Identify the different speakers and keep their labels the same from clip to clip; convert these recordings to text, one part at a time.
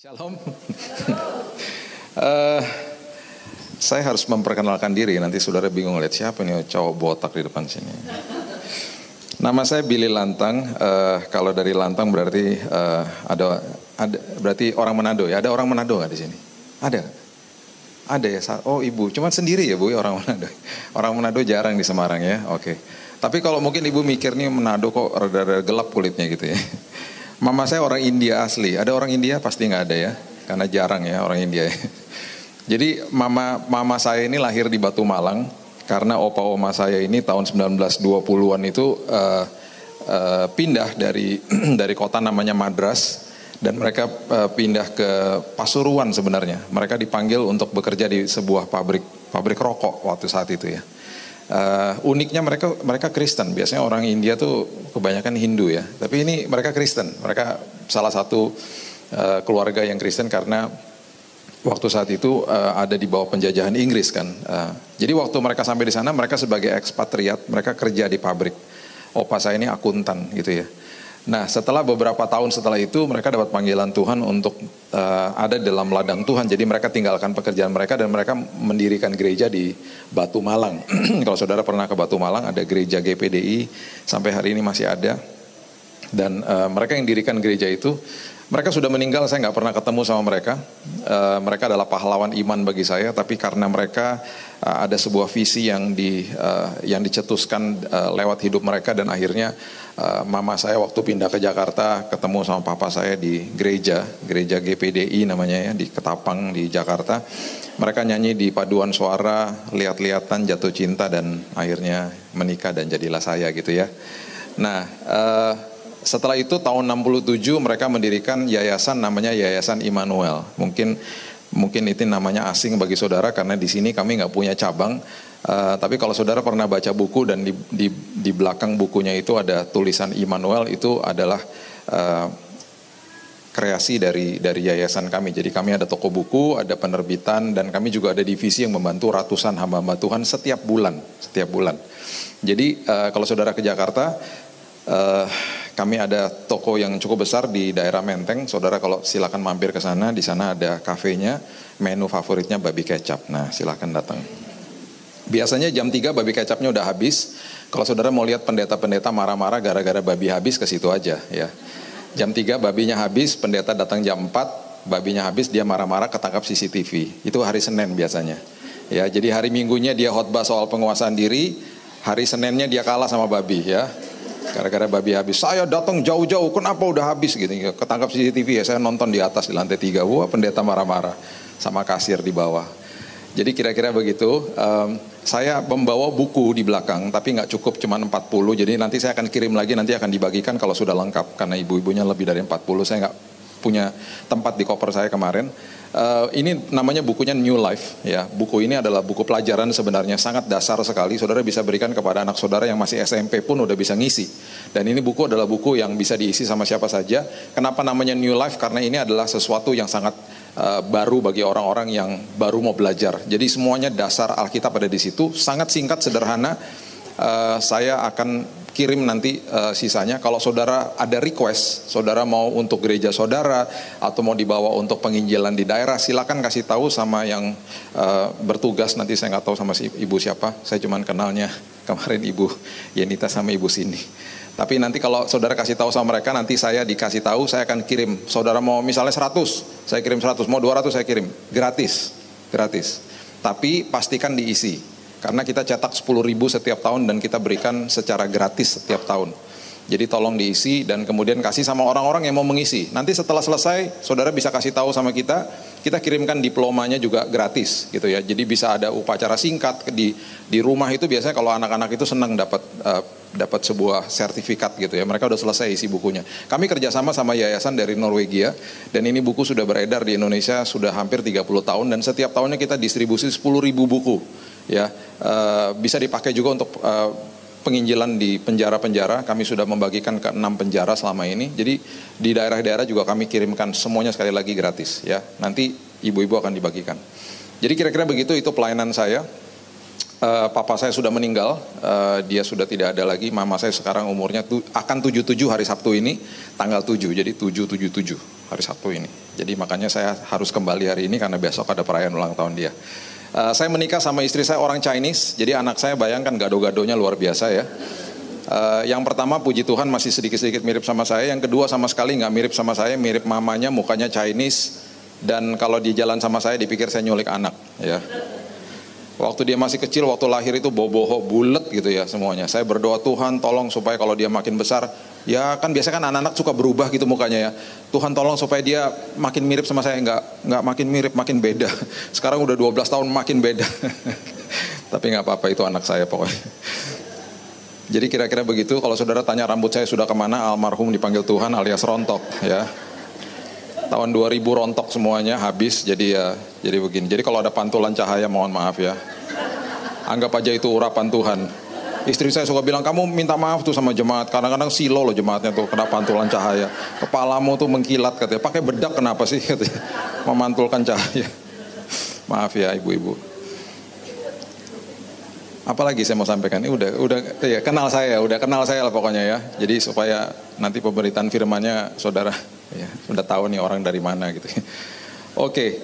Speaker 1: Shalom. Eh, saya harus memperkenalkan diri, nanti saudara bingung lihat siapa nih cowok botak di depan sini. Nama saya Billy Lantang. Kalau dari Lantang berarti ada berarti orang Manado ya. Ada orang Manado nggak di sini? Ada ya. Oh ibu, cuma sendiri ya bu ya orang Manado. Orang Manado jarang di Semarang ya. Oke. Tapi kalau mungkin ibu mikir nih Manado kok rada-rada gelap kulitnya gitu ya. Mama saya orang India asli. Ada orang India? Pasti nggak ada ya, karena jarang ya orang India. Jadi mama saya ini lahir di Batu Malang karena opa oma saya ini tahun 1920-an itu pindah dari kota namanya Madras dan mereka pindah ke Pasuruan sebenarnya. Mereka dipanggil untuk bekerja di sebuah pabrik rokok waktu saat itu ya. Uniknya mereka Kristen. Biasanya orang India tuh kebanyakan Hindu ya, tapi ini mereka Kristen. Mereka salah satu keluarga yang Kristen karena waktu saat itu ada di bawah penjajahan Inggris kan. Jadi waktu mereka sampai di sana, mereka sebagai ekspatriat, mereka kerja di pabrik. Opa saya ini akuntan gitu ya. Nah setelah beberapa tahun setelah itu mereka dapat panggilan Tuhan untuk ada dalam ladang Tuhan. Jadi mereka tinggalkan pekerjaan mereka dan mereka mendirikan gereja di Batu Malang. Kalau saudara pernah ke Batu Malang, ada gereja GPDI sampai hari ini masih ada. Dan mereka yang dirikan gereja itu, mereka sudah meninggal, saya nggak pernah ketemu sama mereka. Mereka adalah pahlawan iman bagi saya, tapi karena mereka ada sebuah visi yang dicetuskan lewat hidup mereka dan akhirnya mama saya waktu pindah ke Jakarta ketemu sama papa saya di gereja GPDI namanya ya, di Ketapang di Jakarta. Mereka nyanyi di paduan suara, lihat-lihatan, jatuh cinta dan akhirnya menikah dan jadilah saya gitu ya. Nah, setelah itu tahun 67 mereka mendirikan yayasan namanya Yayasan Immanuel. Mungkin itu namanya asing bagi saudara karena di sini kami nggak punya cabang. Tapi kalau saudara pernah baca buku dan di belakang bukunya itu ada tulisan Immanuel, itu adalah kreasi dari yayasan kami. Jadi kami ada toko buku, ada penerbitan dan kami juga ada divisi yang membantu ratusan hamba-hamba Tuhan setiap bulan. Jadi kalau saudara ke Jakarta, kami ada toko yang cukup besar di daerah Menteng. Saudara kalau silakan mampir ke sana, di sana ada kafenya, menu favoritnya babi kecap. Nah, silakan datang. Biasanya jam 3 babi kecapnya udah habis. Kalau saudara mau lihat pendeta-pendeta marah-marah gara-gara babi habis, ke situ aja ya. Jam 3 babinya habis, pendeta datang jam 4, babinya habis, dia marah-marah ketangkap CCTV. Itu hari Senin biasanya. Ya, jadi hari Minggunya dia khotbah soal penguasaan diri, hari Seninnya dia kalah sama babi ya. Gara-gara babi habis, saya datang jauh-jauh, kenapa udah habis gitu, ketangkap CCTV ya, saya nonton di atas di lantai 3, wah pendeta marah-marah sama kasir di bawah. Jadi kira-kira begitu. Saya membawa buku di belakang, tapi nggak cukup cuma 40, jadi nanti saya akan kirim lagi, nanti akan dibagikan kalau sudah lengkap, karena ibu-ibunya lebih dari 40, saya nggak punya tempat di koper saya kemarin. Ini namanya bukunya New Life ya. Buku ini adalah buku pelajaran sebenarnya sangat dasar sekali. Saudara bisa berikan kepada anak saudara yang masih SMP pun udah bisa ngisi. Dan ini buku adalah buku yang bisa diisi sama siapa saja. Kenapa namanya New Life? Karena ini adalah sesuatu yang sangat baru bagi orang-orang yang baru mau belajar. Jadi semuanya dasar Alkitab ada di situ. Sangat singkat, sederhana. Saya akan kirim nanti sisanya. Kalau saudara ada request, saudara mau untuk gereja saudara atau mau dibawa untuk penginjilan di daerah, silakan kasih tahu sama yang bertugas. Nanti saya nggak tahu sama si ibu siapa, saya cuman kenalnya kemarin ibu Yenita sama ibu Cindy. Tapi nanti kalau saudara kasih tahu sama mereka, nanti saya dikasih tahu, saya akan kirim. Saudara mau misalnya 100, saya kirim 100, mau 200 saya kirim, gratis. Tapi pastikan diisi. Karena kita cetak 10.000 setiap tahun dan kita berikan secara gratis setiap tahun. Jadi tolong diisi dan kemudian kasih sama orang-orang yang mau mengisi. Nanti setelah selesai, saudara bisa kasih tahu sama kita kirimkan diplomanya juga gratis gitu ya. Jadi bisa ada upacara singkat di rumah itu biasanya kalau anak-anak itu senang dapat sebuah sertifikat gitu ya. Mereka udah selesai isi bukunya. Kami kerjasama sama yayasan dari Norwegia dan ini buku sudah beredar di Indonesia sudah hampir 30 tahun dan setiap tahunnya kita distribusi 10.000 buku. Ya, bisa dipakai juga untuk penginjilan di penjara-penjara. Kami sudah membagikan ke 6 penjara selama ini. Jadi di daerah-daerah juga kami kirimkan semuanya sekali lagi gratis. Ya, nanti ibu-ibu akan dibagikan. Jadi kira-kira begitu itu pelayanan saya. Papa saya sudah meninggal, dia sudah tidak ada lagi. Mama saya sekarang umurnya akan 77 hari Sabtu ini, tanggal 7, jadi 777. hari Sabtu ini. Jadi makanya saya harus kembali hari ini karena besok ada perayaan ulang tahun dia. Saya menikah sama istri saya orang Chinese, jadi anak saya bayangkan gado-gadonya luar biasa ya. Yang pertama puji Tuhan masih sedikit-sedikit mirip sama saya, yang kedua sama sekali nggak mirip sama saya, mirip mamanya, mukanya Chinese, dan kalau di jalan sama saya dipikir saya nyulik anak ya. Waktu dia masih kecil, waktu lahir itu boboho bulet gitu ya semuanya. Saya berdoa, Tuhan tolong supaya kalau dia makin besar, ya kan biasa kan anak-anak suka berubah gitu mukanya ya. Tuhan tolong supaya dia makin mirip sama saya, nggak makin mirip, makin beda. Sekarang udah 12 tahun makin beda. Tapi nggak apa-apa, itu anak saya pokoknya. Jadi kira-kira begitu. Kalau saudara tanya rambut saya sudah kemana, almarhum dipanggil Tuhan alias rontok ya. Tahun 2000 rontok semuanya habis, jadi begini. Jadi kalau ada pantulan cahaya mohon maaf ya. Anggap aja itu urapan Tuhan. Istri saya suka bilang, kamu minta maaf tuh sama jemaat. Kadang-kadang silo loh jemaatnya tuh kena pantulan cahaya. Kepalamu tuh mengkilat katanya. Pakai bedak kenapa sih katanya. Memantulkan cahaya. Maaf ya ibu-ibu. Apalagi saya mau sampaikan, ini udah ya, kenal saya lah pokoknya ya. Jadi supaya nanti pemberitaan firman-nya saudara ya, udah tahu nih orang dari mana gitu. Oke,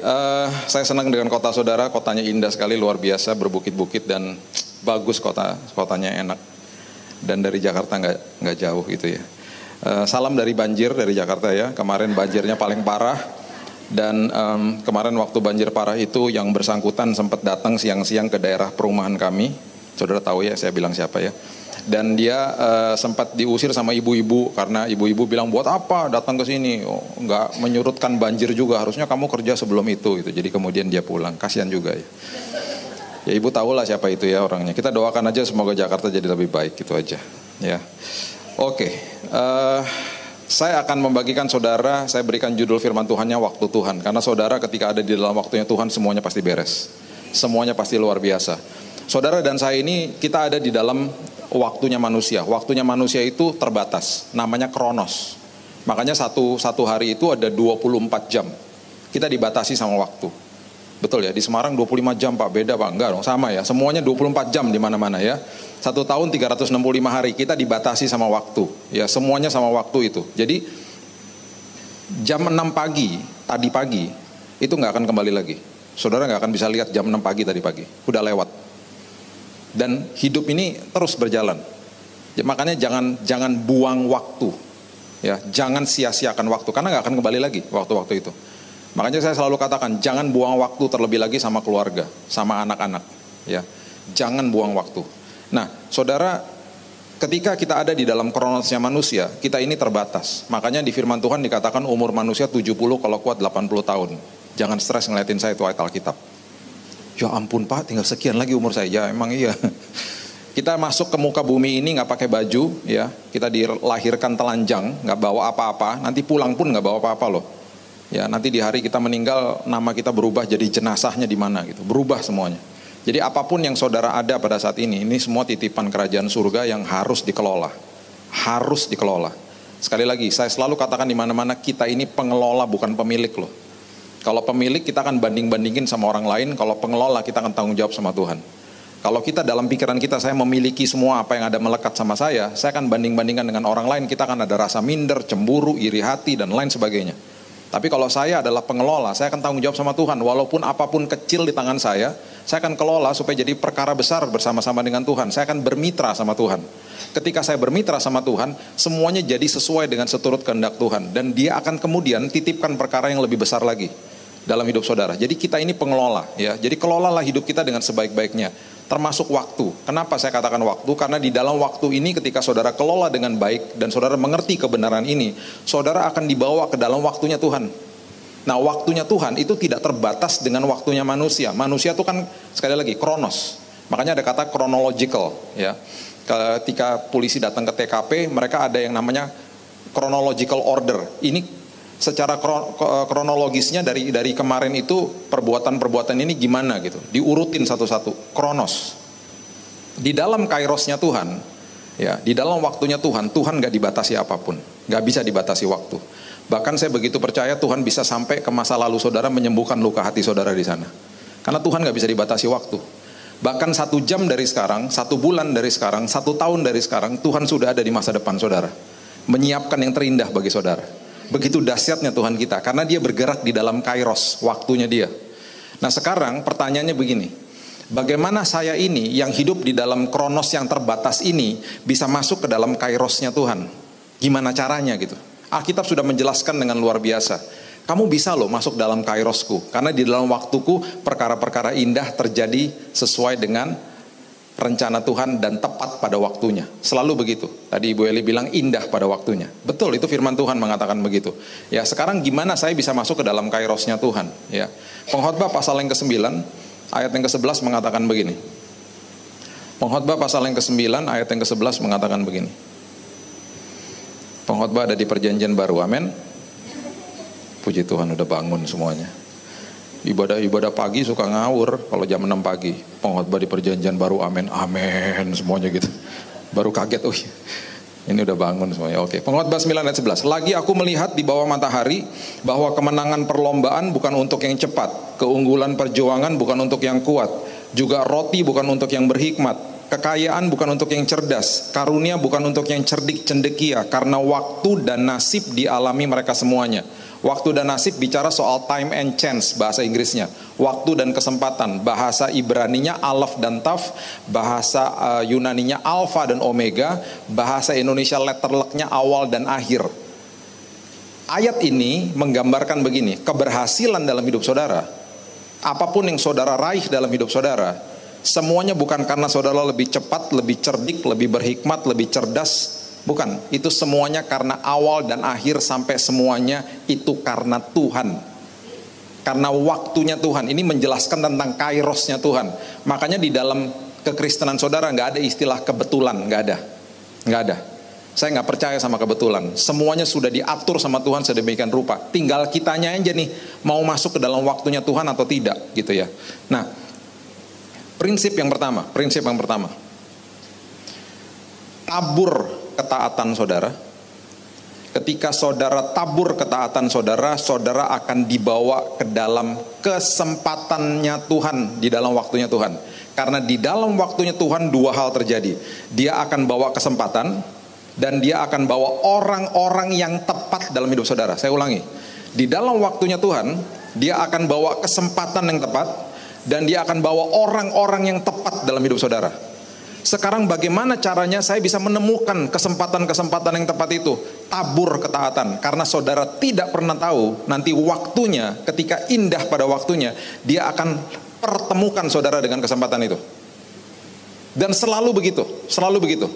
Speaker 1: saya senang dengan kota saudara, kotanya indah sekali, luar biasa, berbukit-bukit dan bagus kotanya enak. Dan dari Jakarta nggak jauh gitu ya. Salam dari banjir dari Jakarta ya. Kemarin banjirnya paling parah. Dan kemarin waktu banjir parah itu yang bersangkutan sempat datang siang-siang ke daerah perumahan kami. Saudara tahu ya saya bilang siapa ya. Dan dia sempat diusir sama ibu-ibu karena ibu-ibu bilang buat apa datang ke sini, nggak menyurutkan banjir juga, harusnya kamu kerja sebelum itu gitu. Jadi kemudian dia pulang, kasihan juga ya. Ya ibu tahulah siapa itu ya orangnya. Kita doakan aja semoga Jakarta jadi lebih baik gitu aja. Ya, oke. Saya akan membagikan saudara, saya berikan judul firman Tuhannya waktu Tuhan. Karena saudara ketika ada di dalam waktunya Tuhan semuanya pasti beres. Semuanya pasti luar biasa. Saudara dan saya ini kita ada di dalam waktunya manusia. Waktunya manusia itu terbatas, namanya kronos. Makanya satu hari itu ada 24 jam. Kita dibatasi sama waktu. Betul ya, di Semarang 25 jam Pak, beda Pak? Enggak dong, sama ya. Semuanya 24 jam di mana-mana ya. 1 tahun 365 hari kita dibatasi sama waktu. Ya, semuanya sama waktu itu. Jadi jam 6 pagi, tadi pagi, itu nggak akan kembali lagi. Saudara nggak akan bisa lihat jam 6 pagi tadi pagi. Udah lewat. Dan hidup ini terus berjalan. Ya, makanya jangan buang waktu. Ya, jangan sia-siakan waktu karena nggak akan kembali lagi waktu-waktu itu. Makanya saya selalu katakan jangan buang waktu terlebih lagi sama keluarga, sama anak-anak. Ya, jangan buang waktu. Nah, saudara, ketika kita ada di dalam kronosnya manusia, kita ini terbatas. Makanya di firman Tuhan dikatakan umur manusia 70 kalau kuat 80 tahun. Jangan stres ngeliatin saya itu ayat Alkitab. Ya ampun Pak, tinggal sekian lagi umur saya. Ya emang iya. Kita masuk ke muka bumi ini nggak pakai baju, ya. Kita dilahirkan telanjang, nggak bawa apa-apa. Nanti pulang pun nggak bawa apa-apa loh. Ya nanti di hari kita meninggal, nama kita berubah jadi jenazahnya di mana gitu. Berubah semuanya. Jadi apapun yang saudara ada pada saat ini semua titipan kerajaan surga yang harus dikelola. Harus dikelola. Sekali lagi, saya selalu katakan di mana-mana kita ini pengelola bukan pemilik loh. Kalau pemilik kita akan banding-bandingin sama orang lain, kalau pengelola kita akan tanggung jawab sama Tuhan. Kalau kita dalam pikiran kita, saya memiliki semua apa yang ada melekat sama saya akan banding-bandingkan dengan orang lain, kita akan ada rasa minder, cemburu, iri hati, dan lain sebagainya. Tapi kalau saya adalah pengelola, saya akan tanggung jawab sama Tuhan. Walaupun apapun kecil di tangan saya akan kelola supaya jadi perkara besar bersama-sama dengan Tuhan. Saya akan bermitra sama Tuhan. Ketika saya bermitra sama Tuhan, semuanya jadi sesuai dengan seturut kehendak Tuhan. Dan dia akan kemudian titipkan perkara yang lebih besar lagi dalam hidup saudara. Jadi kita ini pengelola ya. Jadi kelolalah hidup kita dengan sebaik-baiknya, termasuk waktu. Kenapa saya katakan waktu? Karena di dalam waktu ini ketika saudara kelola dengan baik dan saudara mengerti kebenaran ini, saudara akan dibawa ke dalam waktunya Tuhan. Nah, waktunya Tuhan itu tidak terbatas dengan waktunya manusia. Manusia itu kan sekali lagi kronos. Makanya ada kata chronological ya. Ketika polisi datang ke TKP, mereka ada yang namanya chronological order. Ini secara kronologisnya dari kemarin itu perbuatan-perbuatan ini gimana gitu, diurutin satu-satu, kronos. Di dalam kairosnya Tuhan, ya, di dalam waktunya Tuhan nggak dibatasi apapun, nggak bisa dibatasi waktu. Bahkan saya begitu percaya Tuhan bisa sampai ke masa lalu saudara menyembuhkan luka hati saudara di sana, karena Tuhan nggak bisa dibatasi waktu. Bahkan 1 jam dari sekarang, 1 bulan dari sekarang, 1 tahun dari sekarang, Tuhan sudah ada di masa depan saudara, menyiapkan yang terindah bagi saudara. Begitu dahsyatnya Tuhan kita, karena dia bergerak di dalam kairos, waktunya dia. Nah sekarang pertanyaannya begini, bagaimana saya ini yang hidup di dalam kronos yang terbatas ini bisa masuk ke dalam kairosnya Tuhan? Gimana caranya gitu? Alkitab sudah menjelaskan dengan luar biasa. Kamu bisa loh masuk dalam kairosku, karena di dalam waktuku perkara-perkara indah terjadi sesuai dengan rencana Tuhan dan tepat pada waktunya. Selalu begitu. Tadi Ibu Eli bilang indah pada waktunya. Betul, itu firman Tuhan mengatakan begitu. Ya, sekarang gimana saya bisa masuk ke dalam kairosnya Tuhan? Ya. Pengkhotbah pasal yang ke-9 ayat yang ke-11 mengatakan begini. Pengkhotbah pasal yang ke-9 ayat yang ke-11 mengatakan begini. Pengkhotbah ada di Perjanjian Baru, amin. Puji Tuhan udah bangun semuanya. Ibadah pagi suka ngawur kalau jam 6 pagi. Pengkhotbah di Perjanjian Baru, amin, amin semuanya gitu. Baru kaget, ini udah bangun semuanya. Oke, Pengkhotbah 9 ayat 11. Lagi aku melihat di bawah matahari bahwa kemenangan perlombaan bukan untuk yang cepat, keunggulan perjuangan bukan untuk yang kuat, juga roti bukan untuk yang berhikmat, kekayaan bukan untuk yang cerdas, karunia bukan untuk yang cerdik cendekia, karena waktu dan nasib dialami mereka semuanya. Waktu dan nasib bicara soal time and chance, bahasa Inggrisnya. Waktu dan kesempatan, bahasa Ibraninya alaf dan taf, bahasa Yunaninya alfa dan omega, bahasa Indonesia letterleknya awal dan akhir. Ayat ini menggambarkan begini, keberhasilan dalam hidup saudara, apapun yang saudara raih dalam hidup saudara, semuanya bukan karena saudara lebih cepat, lebih cerdik, lebih berhikmat, lebih cerdas. Bukan, itu semuanya karena awal dan akhir sampai semuanya itu karena Tuhan. Karena waktunya Tuhan. Ini menjelaskan tentang kairosnya Tuhan. Makanya di dalam kekristenan saudara nggak ada istilah kebetulan, nggak ada. Saya nggak percaya sama kebetulan. Semuanya sudah diatur sama Tuhan sedemikian rupa. Tinggal kitanya aja nih mau masuk ke dalam waktunya Tuhan atau tidak, gitu ya. Nah, prinsip yang pertama. Tabur ketaatan saudara. Ketika saudara tabur ketaatan saudara, saudara akan dibawa ke dalam kesempatannya Tuhan, di dalam waktunya Tuhan. Karena di dalam waktunya Tuhan dua hal terjadi. Dia akan bawa kesempatan dan dia akan bawa orang-orang yang tepat dalam hidup saudara. Saya ulangi. Di dalam waktunya Tuhan, dia akan bawa kesempatan yang tepat dan dia akan bawa orang-orang yang tepat dalam hidup saudara. Sekarang bagaimana caranya saya bisa menemukan kesempatan-kesempatan yang tepat itu? Tabur ketaatan. Karena saudara tidak pernah tahu nanti waktunya, ketika indah pada waktunya, dia akan pertemukan saudara dengan kesempatan itu. Dan selalu begitu.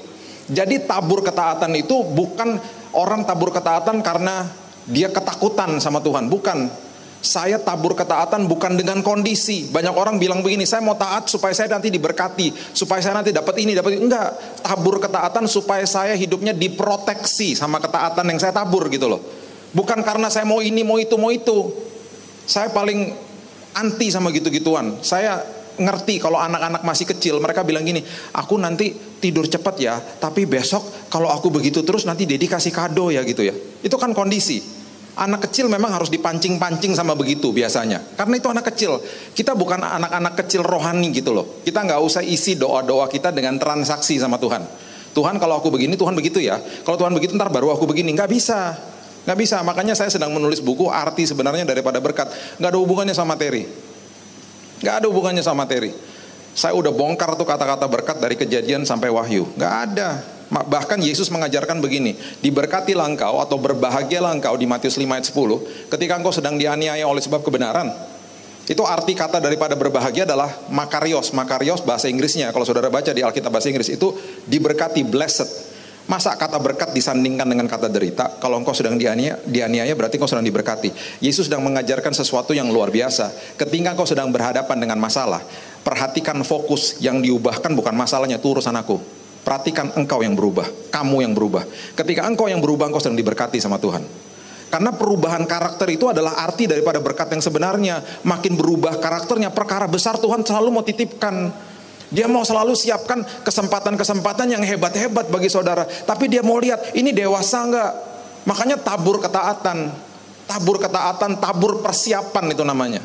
Speaker 1: Jadi tabur ketaatan itu bukan orang tabur ketaatan karena dia ketakutan sama Tuhan. Bukan. Saya tabur ketaatan bukan dengan kondisi. Banyak orang bilang begini, saya mau taat supaya saya nanti diberkati, supaya saya nanti dapat ini, dapat ini. Enggak, tabur ketaatan supaya saya hidupnya diproteksi sama ketaatan yang saya tabur gitu loh. Bukan karena saya mau ini, mau itu. Saya paling anti sama gitu-gituan. Saya ngerti kalau anak-anak masih kecil, mereka bilang gini, aku nanti tidur cepat ya, tapi besok kalau aku begitu terus nanti Dedi kasih kado ya gitu ya. Itu kan kondisi. Anak kecil memang harus dipancing-pancing sama begitu biasanya. Karena itu anak kecil. Kita bukan anak-anak kecil rohani gitu loh. Kita nggak usah isi doa-doa kita dengan transaksi sama Tuhan. Tuhan kalau aku begini, Tuhan begitu ya. Kalau Tuhan begitu ntar baru aku begini. Nggak bisa. Makanya saya sedang menulis buku arti sebenarnya daripada berkat. Nggak ada hubungannya sama materi. Saya udah bongkar tuh kata-kata berkat dari Kejadian sampai Wahyu. Nggak ada. Bahkan Yesus mengajarkan begini, diberkatilah engkau atau berbahagialah engkau di Matius 5 ayat 10 ketika engkau sedang dianiaya oleh sebab kebenaran. Itu arti kata daripada berbahagia adalah makarios bahasa Inggrisnya. Kalau saudara baca di Alkitab bahasa Inggris itu diberkati, blessed. Masa kata berkat disandingkan dengan kata derita? Kalau engkau sedang dianiaya berarti engkau sedang diberkati. Yesus sedang mengajarkan sesuatu yang luar biasa. Ketika engkau sedang berhadapan dengan masalah, perhatikan fokus, yang diubahkan bukan masalahnya, itu urusan aku. Perhatikan engkau yang berubah, kamu yang berubah. Ketika engkau yang berubah, engkau sedang diberkati sama Tuhan. Karena perubahan karakter itu adalah arti daripada berkat yang sebenarnya. Makin berubah karakternya, perkara besar Tuhan selalu mau titipkan. Dia mau selalu siapkan kesempatan-kesempatan yang hebat-hebat bagi saudara. Tapi dia mau lihat, ini dewasa enggak? Makanya tabur ketaatan, tabur persiapan itu namanya.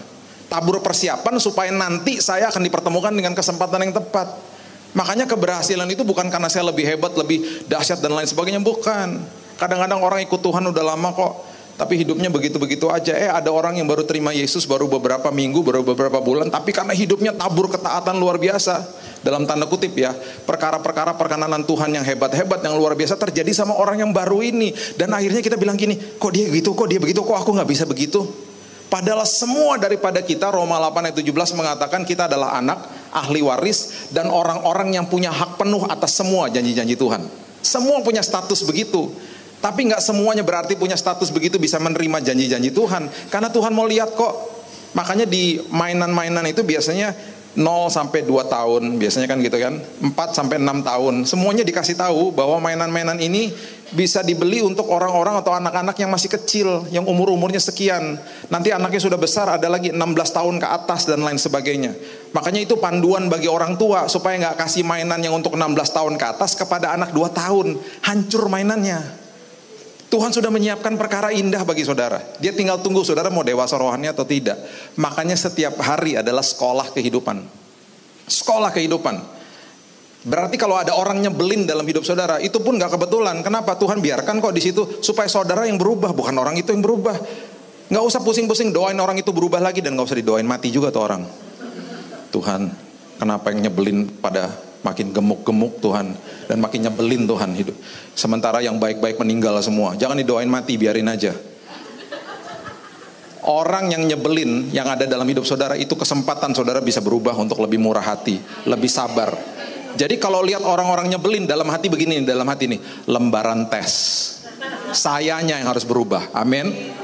Speaker 1: Tabur persiapan supaya nanti saya akan dipertemukan dengan kesempatan yang tepat. Makanya keberhasilan itu bukan karena saya lebih hebat, lebih dahsyat dan lain sebagainya, bukan. Kadang-kadang orang ikut Tuhan udah lama kok, tapi hidupnya begitu-begitu aja. Ada orang yang baru terima Yesus baru beberapa minggu, baru beberapa bulan, tapi karena hidupnya tabur ketaatan luar biasa, dalam tanda kutip ya, perkara-perkara perkenanan Tuhan yang hebat-hebat, yang luar biasa terjadi sama orang yang baru ini. Dan akhirnya kita bilang gini, kok dia gitu, kok dia begitu, kok aku gak bisa begitu. Padahal semua daripada kita, Roma 8 ayat 17 mengatakan kita adalah anak, ahli waris, dan orang-orang yang punya hak penuh atas semua janji-janji Tuhan. Semua punya status begitu. Tapi nggak semuanya berarti punya status begitu bisa menerima janji-janji Tuhan. Karena Tuhan mau lihat kok. Makanya di mainan-mainan itu biasanya 0 sampai 2 tahun. Biasanya kan gitu kan. 4 sampai 6 tahun. Semuanya dikasih tahu bahwa mainan-mainan ini bisa dibeli untuk orang-orang atau anak-anak yang masih kecil. Yang umur-umurnya sekian. Nanti anaknya sudah besar, ada lagi 16 tahun ke atas dan lain sebagainya. Makanya itu panduan bagi orang tua. Supaya nggak kasih mainan yang untuk 16 tahun ke atas kepada anak 2 tahun. Hancur mainannya. Tuhan sudah menyiapkan perkara indah bagi saudara. Dia tinggal tunggu saudara mau dewasa rohani atau tidak. Makanya setiap hari adalah sekolah kehidupan. Sekolah kehidupan. Berarti kalau ada orang nyebelin dalam hidup saudara, itu pun gak kebetulan. Kenapa? Tuhan biarkan kok di situ supaya saudara yang berubah, bukan orang itu yang berubah. Gak usah pusing-pusing doain orang itu berubah lagi, dan gak usah didoain mati juga tuh orang. Tuhan, kenapa yang nyebelin pada makin gemuk-gemuk Tuhan, dan makin nyebelin Tuhan hidup. Sementara yang baik-baik meninggal semua. Jangan didoain mati, biarin aja. Orang yang nyebelin yang ada dalam hidup saudara, itu kesempatan saudara bisa berubah untuk lebih murah hati, lebih sabar. Jadi kalau lihat orang-orang nyebelin dalam hati begini, dalam hati nih, lembaran tes. Sayanya yang harus berubah. Amin.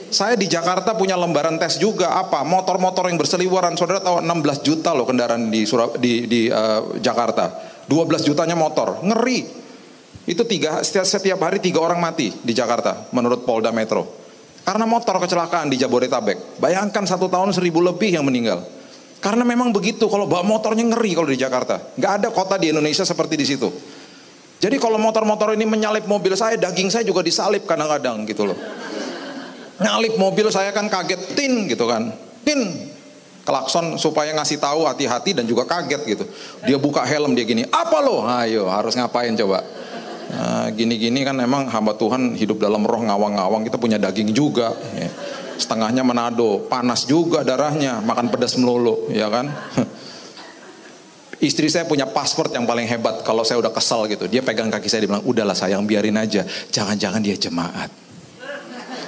Speaker 1: Saya di Jakarta punya lembaran tes juga. Apa? Motor-motor yang berseliweran. Saudara tahu 16 juta loh kendaraan di Jakarta. 12 jutanya motor. Ngeri. Itu setiap hari 3 orang mati di Jakarta menurut Polda Metro. Karena motor kecelakaan di Jabodetabek. Bayangkan 1 tahun 1.000 lebih yang meninggal. Karena memang begitu. Kalau bawa motornya ngeri kalau di Jakarta. Gak ada kota di Indonesia seperti di situ. Jadi kalau motor-motor ini menyalip mobil saya, daging saya juga disalip kadang-kadang gitu loh. Nyalip mobil saya kan kaget, tin gitu kan, tin, klakson supaya ngasih tahu hati-hati dan juga kaget gitu. Dia buka helm, dia gini, apa lo? Ayo harus ngapain coba? Nah, gini-gini kan emang hamba Tuhan hidup dalam roh ngawang-ngawang, kita punya daging juga, ya. Setengahnya Manado, panas juga darahnya, makan pedas melulu, ya kan? Istri saya punya password yang paling hebat. Kalau saya udah kesal gitu, dia pegang kaki saya, dia bilang, udahlah sayang biarin aja, jangan-jangan dia jemaat.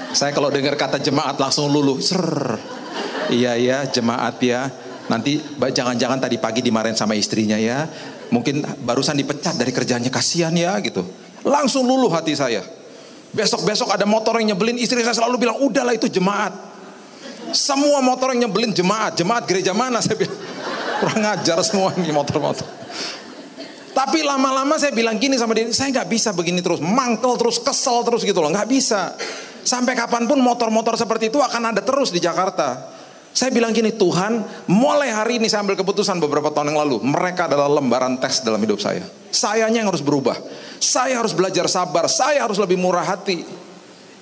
Speaker 1: Saya kalau dengar kata jemaat langsung luluh. Iya jemaat ya. Nanti jangan-jangan tadi pagi dimarahin sama istrinya ya. Mungkin barusan dipecat dari kerjaannya, kasihan ya gitu. Langsung luluh hati saya. Besok-besok ada motor yang nyebelin, istri saya selalu bilang, udahlah itu jemaat. Semua motor yang nyebelin jemaat. Jemaat gereja mana? Saya bilang, kurang ajar semua ini motor-motor. Tapi lama-lama saya bilang gini sama dia, saya gak bisa begini terus. Mangkel terus, kesel terus gitu loh. Gak bisa. Sampai kapanpun motor-motor seperti itu akan ada terus di Jakarta. Saya bilang gini, Tuhan, mulai hari ini saya ambil keputusan beberapa tahun yang lalu. Mereka adalah lembaran tes dalam hidup saya. Sayanya yang harus berubah. Saya harus belajar sabar. Saya harus lebih murah hati.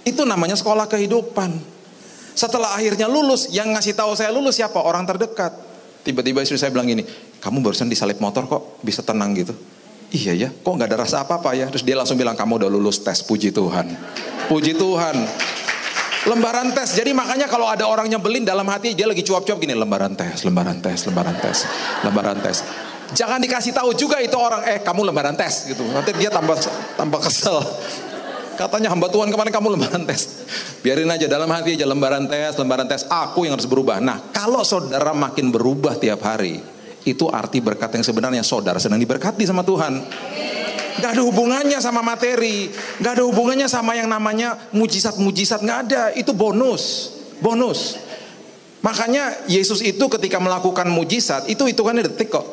Speaker 1: Itu namanya sekolah kehidupan. Setelah akhirnya lulus, yang ngasih tahu saya lulus siapa? Orang terdekat. Tiba-tiba istri saya bilang gini, kamu barusan disalip motor kok bisa tenang gitu? Iya ya, kok gak ada rasa apa-apa ya? Terus dia langsung bilang, kamu udah lulus tes, puji Tuhan. Puji Tuhan. Lembaran tes. Jadi makanya kalau ada orang nyebelin dalam hati, dia lagi cuap-cuap gini, lembaran tes, lembaran tes, lembaran tes, lembaran tes. Jangan dikasih tahu juga itu orang, kamu lembaran tes gitu. Nanti dia tambah kesel. Katanya hamba Tuhan kemarin kamu lembaran tes. Biarin aja dalam hati aja, lembaran tes, lembaran tes. Aku yang harus berubah. Nah, kalau saudara makin berubah tiap hari, itu arti berkat yang sebenarnya saudara sedang diberkati sama Tuhan. Gak ada hubungannya sama materi, gak ada hubungannya sama yang namanya mujizat-mujizat, gak ada. Itu bonus. Makanya Yesus itu ketika melakukan mujizat, itu hitungannya detik kok.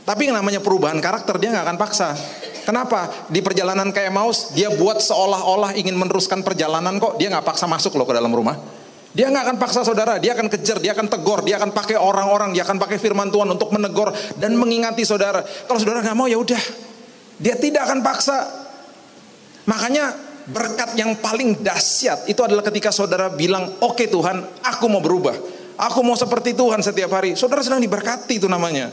Speaker 1: Tapi yang namanya perubahan karakter dia gak akan paksa. Kenapa? Di perjalanan ke Emmaus, dia buat seolah-olah ingin meneruskan perjalanan kok. Dia gak paksa masuk loh ke dalam rumah. Dia gak akan paksa saudara, dia akan kejar, dia akan tegur, dia akan pakai orang-orang, dia akan pakai firman Tuhan untuk menegur dan mengingati saudara. Kalau saudara gak mau ya udah. Dia tidak akan paksa. Makanya berkat yang paling dahsyat itu adalah ketika saudara bilang, oke Tuhan, aku mau berubah. Aku mau seperti Tuhan setiap hari. Saudara sedang diberkati itu namanya.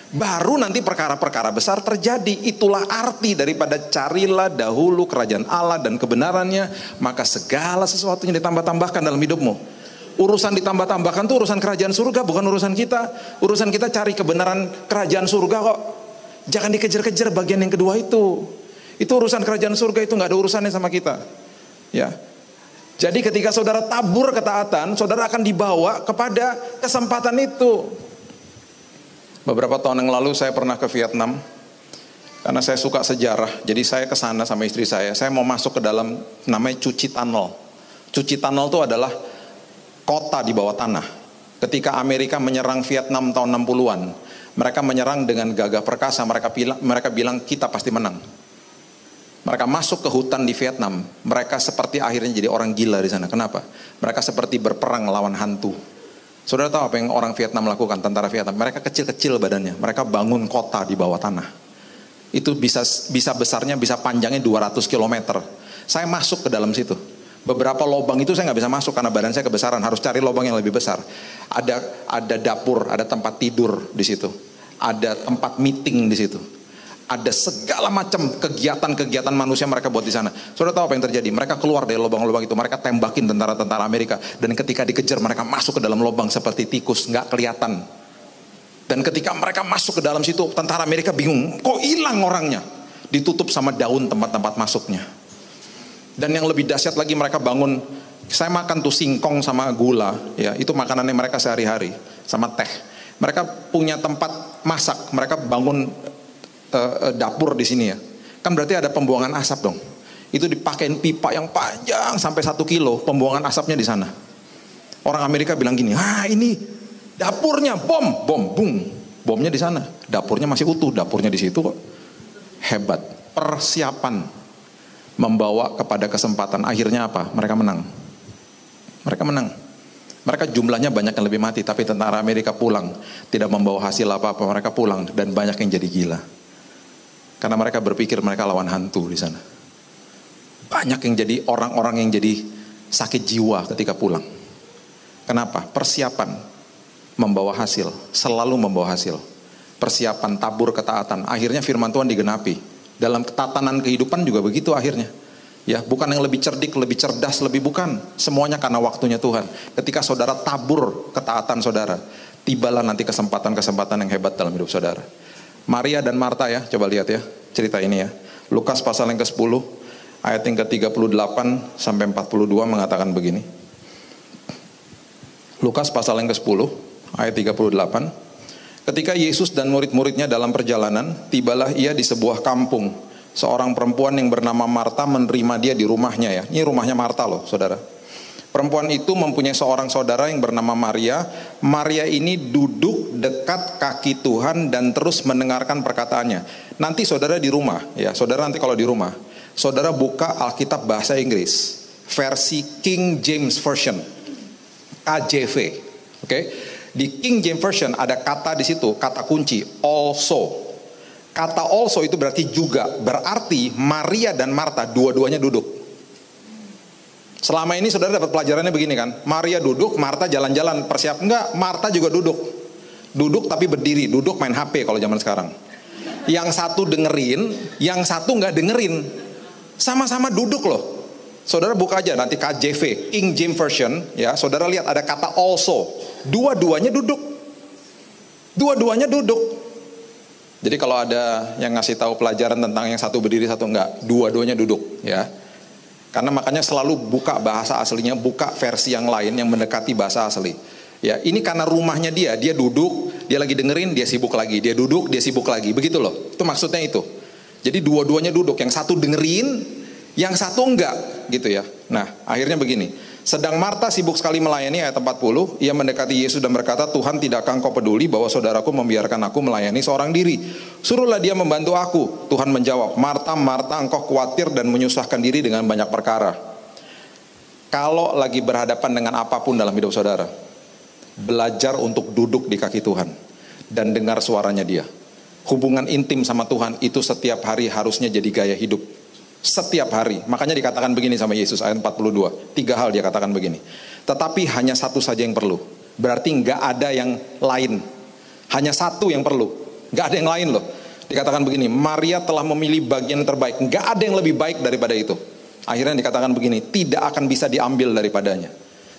Speaker 1: baru nanti perkara-perkara besar terjadi. Itulah arti daripada carilah dahulu kerajaan Allah dan kebenarannya, maka segala sesuatunya ditambah-tambahkan dalam hidupmu. Urusan ditambah-tambahkan itu urusan kerajaan surga, bukan urusan kita. Urusan kita cari kebenaran kerajaan surga kok. Jangan dikejar-kejar bagian yang kedua itu. Itu urusan kerajaan surga, itu gak ada urusannya sama kita. Ya. Jadi ketika saudara tabur ketaatan, saudara akan dibawa kepada kesempatan itu. Beberapa tahun yang lalu saya pernah ke Vietnam. Karena saya suka sejarah, jadi saya ke sana sama istri saya. Saya mau masuk ke dalam namanya Cu Chi Tunnel. Cu Chi Tunnel itu adalah kota di bawah tanah. Ketika Amerika menyerang Vietnam tahun 60-an, mereka menyerang dengan gagah perkasa. Mereka bilang kita pasti menang. Mereka masuk ke hutan di Vietnam. Mereka seperti akhirnya jadi orang gila di sana. Kenapa? Mereka seperti berperang melawan hantu. Saudara tahu apa yang orang Vietnam lakukan, tentara Vietnam? Mereka kecil-kecil badannya. Mereka bangun kota di bawah tanah. Itu bisa besarnya, bisa panjangnya 200 km. Saya masuk ke dalam situ. Beberapa lubang itu saya nggak bisa masuk karena badan saya kebesaran. Harus cari lubang yang lebih besar. Ada dapur, ada tempat tidur di situ. Ada tempat meeting di situ. Ada segala macam kegiatan-kegiatan manusia mereka buat di sana. Saudara tahu apa yang terjadi? Mereka keluar dari lubang-lubang itu, mereka tembakin tentara-tentara Amerika. Dan ketika dikejar mereka masuk ke dalam lubang seperti tikus, nggak kelihatan. Dan ketika mereka masuk ke dalam situ, tentara Amerika bingung, kok hilang orangnya? Ditutup sama daun tempat-tempat masuknya. Dan yang lebih dahsyat lagi, mereka bangun. Saya makan tuh singkong sama gula, ya itu makanannya mereka sehari-hari, sama teh. Mereka punya tempat masak, mereka bangun dapur di sini ya. Kan berarti ada pembuangan asap dong. Itu dipakein pipa yang panjang sampai 1 kilo, pembuangan asapnya di sana. Orang Amerika bilang gini, ini dapurnya bom, bung. Bomnya di sana, dapurnya masih utuh, dapurnya di situ kok. Hebat. Persiapan membawa kepada kesempatan. Akhirnya apa? Mereka menang. Mereka menang. Mereka jumlahnya banyak yang lebih mati, tapi tentara Amerika pulang tidak membawa hasil apa-apa. Mereka pulang dan banyak yang jadi gila. Karena mereka berpikir mereka lawan hantu di sana. Banyak yang jadi orang-orang yang jadi sakit jiwa ketika pulang. Kenapa? Persiapan membawa hasil, selalu membawa hasil. Persiapan tabur ketaatan, akhirnya firman Tuhan digenapi. Dalam tatanan kehidupan juga begitu akhirnya. Ya, bukan yang lebih cerdik, lebih cerdas, lebih bukan. Semuanya karena waktunya Tuhan. Ketika saudara tabur ketaatan saudara, tibalah nanti kesempatan-kesempatan yang hebat dalam hidup saudara. Maria dan Marta ya, coba lihat ya cerita ini ya. Lukas pasal yang ke-10 ayat yang ke-38 sampai 42 mengatakan begini. Lukas pasal yang ke-10 ayat 38. Ketika Yesus dan murid-muridnya dalam perjalanan, tibalah ia di sebuah kampung. Seorang perempuan yang bernama Marta menerima dia di rumahnya ya. Ini rumahnya Marta loh, saudara. Perempuan itu mempunyai seorang saudara yang bernama Maria. Maria ini duduk dekat kaki Tuhan dan terus mendengarkan perkataannya. Nanti saudara di rumah, ya saudara nanti kalau di rumah, saudara buka Alkitab bahasa Inggris, versi King James Version, KJV, oke? Di King James Version ada kata di situ, kata kunci, also. Kata also itu berarti juga, berarti Maria dan Marta dua-duanya duduk. Selama ini saudara dapat pelajarannya begini kan, Maria duduk, Marta jalan-jalan, persiap. Enggak, Marta juga duduk. Duduk tapi berdiri, duduk main HP kalau zaman sekarang. Yang satu dengerin, yang satu nggak dengerin. Sama-sama duduk loh. Saudara buka aja nanti KJV, King James Version, ya. Saudara lihat ada kata also. Dua-duanya duduk. Dua-duanya duduk. Jadi kalau ada yang ngasih tahu pelajaran tentang yang satu berdiri, satu enggak, dua-duanya duduk, ya. Karena makanya selalu buka bahasa aslinya, buka versi yang lain yang mendekati bahasa asli. Ya, ini karena rumahnya dia duduk, dia lagi dengerin, dia sibuk lagi, dia duduk, dia sibuk lagi, begitu loh. Itu maksudnya itu. Jadi dua-duanya duduk, yang satu dengerin, yang satu enggak, gitu ya. Nah, akhirnya begini. Sedang Marta sibuk sekali melayani, ayat 40, ia mendekati Yesus dan berkata, Tuhan, tidakkah engkau peduli bahwa saudaraku membiarkan aku melayani seorang diri? Suruhlah dia membantu aku. Tuhan menjawab, Marta, Marta, engkau khawatir dan menyusahkan diri dengan banyak perkara. Kalau lagi berhadapan dengan apapun dalam hidup saudara, belajar untuk duduk di kaki Tuhan dan dengar suaranya dia. Hubungan intim sama Tuhan itu setiap hari harusnya jadi gaya hidup. Setiap hari. Makanya dikatakan begini sama Yesus ayat 42. 3 hal dia katakan begini. Tetapi hanya satu saja yang perlu. Berarti nggak ada yang lain. Hanya satu yang perlu. Nggak ada yang lain loh. Dikatakan begini, Maria telah memilih bagian terbaik. Nggak ada yang lebih baik daripada itu. Akhirnya dikatakan begini, tidak akan bisa diambil daripadanya.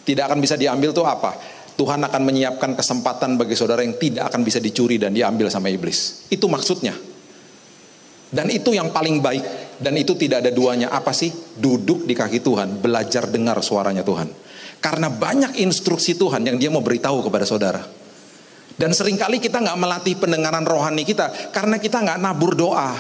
Speaker 1: Tidak akan bisa diambil tuh apa? Tuhan akan menyiapkan kesempatan bagi saudara yang tidak akan bisa dicuri dan diambil sama iblis. Itu maksudnya. Dan itu yang paling baik. Dan itu tidak ada duanya. Apa sih? Duduk di kaki Tuhan, belajar dengar suaranya Tuhan. Karena banyak instruksi Tuhan yang dia mau beritahu kepada saudara. Dan seringkali kita nggak melatih pendengaran rohani kita karena kita nggak nabur doa.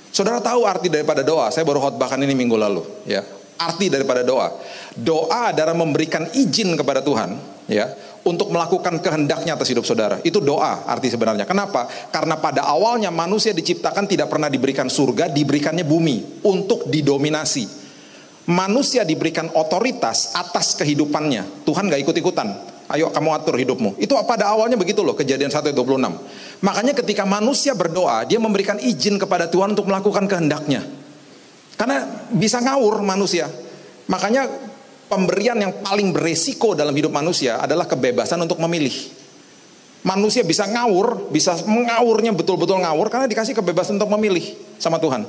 Speaker 1: Saudara tahu arti daripada doa? Saya baru khotbahkan ini minggu lalu. Ya, arti daripada doa. Doa adalah memberikan izin kepada Tuhan, ya, untuk melakukan kehendaknya atas hidup saudara. Itu doa arti sebenarnya. Kenapa? Karena pada awalnya manusia diciptakan tidak pernah diberikan surga, diberikannya bumi untuk didominasi. Manusia diberikan otoritas atas kehidupannya. Tuhan gak ikut-ikutan. Ayo kamu atur hidupmu. Itu pada awalnya begitu loh, Kejadian 1:26. Makanya ketika manusia berdoa, dia memberikan izin kepada Tuhan untuk melakukan kehendaknya. Karena bisa ngawur manusia. Makanya pemberian yang paling beresiko dalam hidup manusia adalah kebebasan untuk memilih. Manusia bisa ngawur, bisa mengawurnya betul-betul ngawur karena dikasih kebebasan untuk memilih sama Tuhan.